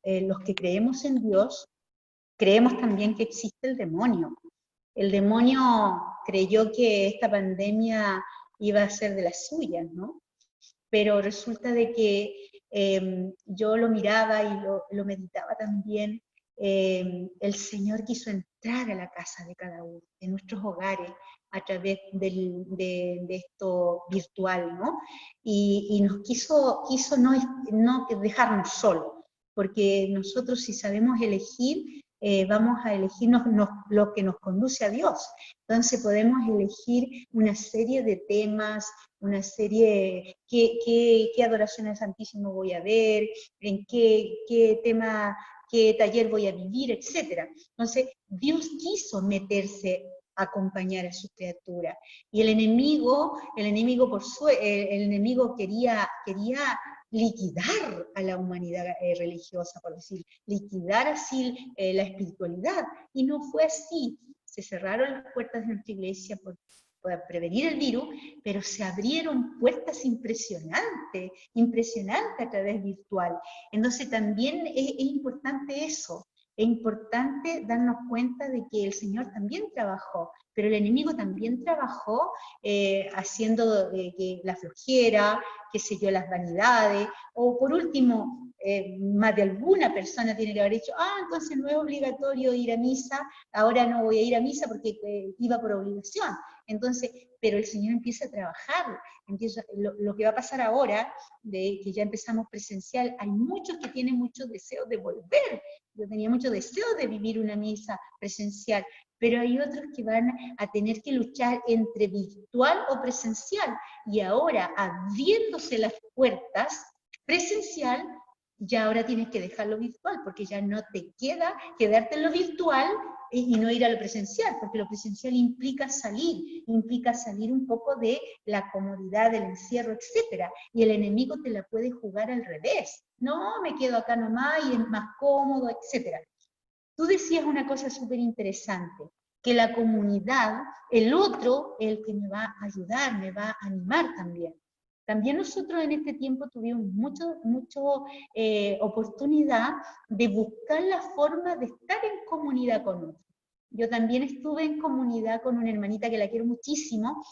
los que creemos en Dios, creemos también que existe el demonio. El demonio creyó que esta pandemia iba a ser de las suyas, ¿no? Pero resulta de que yo lo miraba y lo meditaba también. El Señor quiso entrar a la casa de cada uno, de nuestros hogares, a través de esto virtual, ¿no? Y nos quiso no dejarnos solos, porque nosotros, si sabemos elegir, vamos a elegirnos lo que nos conduce a Dios. Entonces podemos elegir una serie de temas, una serie, qué adoración al Santísimo voy a ver, en qué tema, qué taller voy a vivir, etc. Entonces, Dios quiso meterse a acompañar a su criatura. Y el enemigo quería liquidar a la humanidad religiosa, por decir, liquidar así la espiritualidad. Y no fue así. Se cerraron las puertas de nuestra iglesia para prevenir el virus, pero se abrieron puertas impresionantes a través virtual. Entonces también es importante eso, es importante darnos cuenta de que el Señor también trabajó, pero el enemigo también trabajó haciendo que la flojera, qué sé yo, las vanidades, o por último, más de alguna persona tiene que haber dicho, entonces no es obligatorio ir a misa, ahora no voy a ir a misa porque iba por obligación. Entonces, pero el Señor empieza a trabajar, lo que va a pasar ahora, de que ya empezamos presencial, hay muchos que tienen mucho deseo de volver. Yo tenía mucho deseo de vivir una misa presencial, pero hay otros que van a tener que luchar entre virtual o presencial, y ahora, abriéndose las puertas presencial, ya ahora tienes que dejarlo virtual, porque ya no te queda quedarte en lo virtual y no ir a lo presencial, porque lo presencial implica salir un poco de la comodidad, del encierro, etc. Y el enemigo te la puede jugar al revés. No, me quedo acá nomás y es más cómodo, etc. Tú decías una cosa súper interesante, que la comunidad, el otro, el que me va a ayudar, me va a animar también. También nosotros en este tiempo tuvimos mucha oportunidad de buscar la forma de estar en comunidad con otros. Yo también estuve en comunidad con una hermanita que la quiero muchísimo,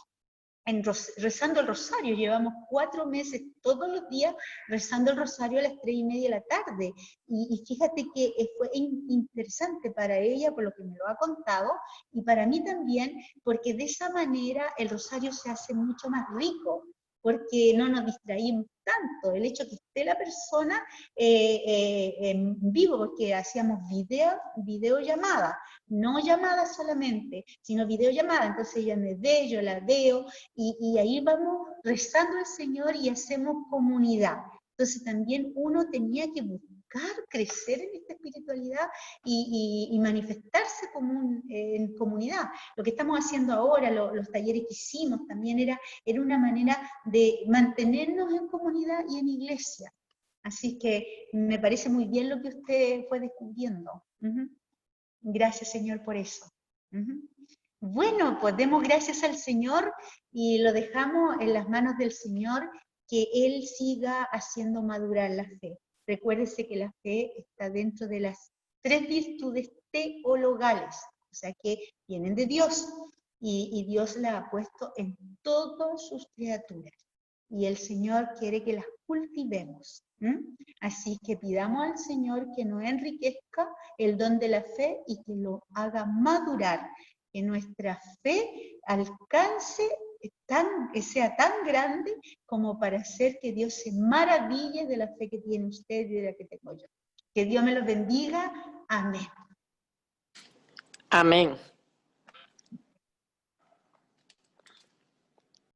rezando el rosario. Llevamos 4 meses todos los días rezando el rosario a las 3:30 de la tarde. Y fíjate que fue interesante para ella, por lo que me lo ha contado, y para mí también, porque de esa manera el rosario se hace mucho más rico, porque no nos distraímos tanto. El hecho que esté la persona en vivo, porque hacíamos videollamada, no llamada solamente, sino videollamada. Entonces ella me ve, yo la veo, y ahí vamos rezando al Señor y hacemos comunidad. Entonces también uno tenía que buscar crecer en esta espiritualidad y manifestarse en comunidad. Lo que estamos haciendo ahora, los talleres que hicimos, también era una manera de mantenernos en comunidad y en iglesia. Así que me parece muy bien lo que usted fue descubriendo. Gracias, Señor, por eso. Bueno, pues demos gracias al Señor y lo dejamos en las manos del Señor, que Él siga haciendo madurar la fe. Recuérdese que la fe está dentro de las 3 virtudes teologales, o sea que vienen de Dios, y Dios la ha puesto en todas sus criaturas. Y el Señor quiere que las cultivemos. Así que pidamos al Señor que nos enriquezca el don de la fe y que lo haga madurar, que nuestra fe alcance, que sea tan grande como para hacer que Dios se maraville de la fe que tiene usted y de la que tengo yo. Que Dios me los bendiga. Amén. Amén.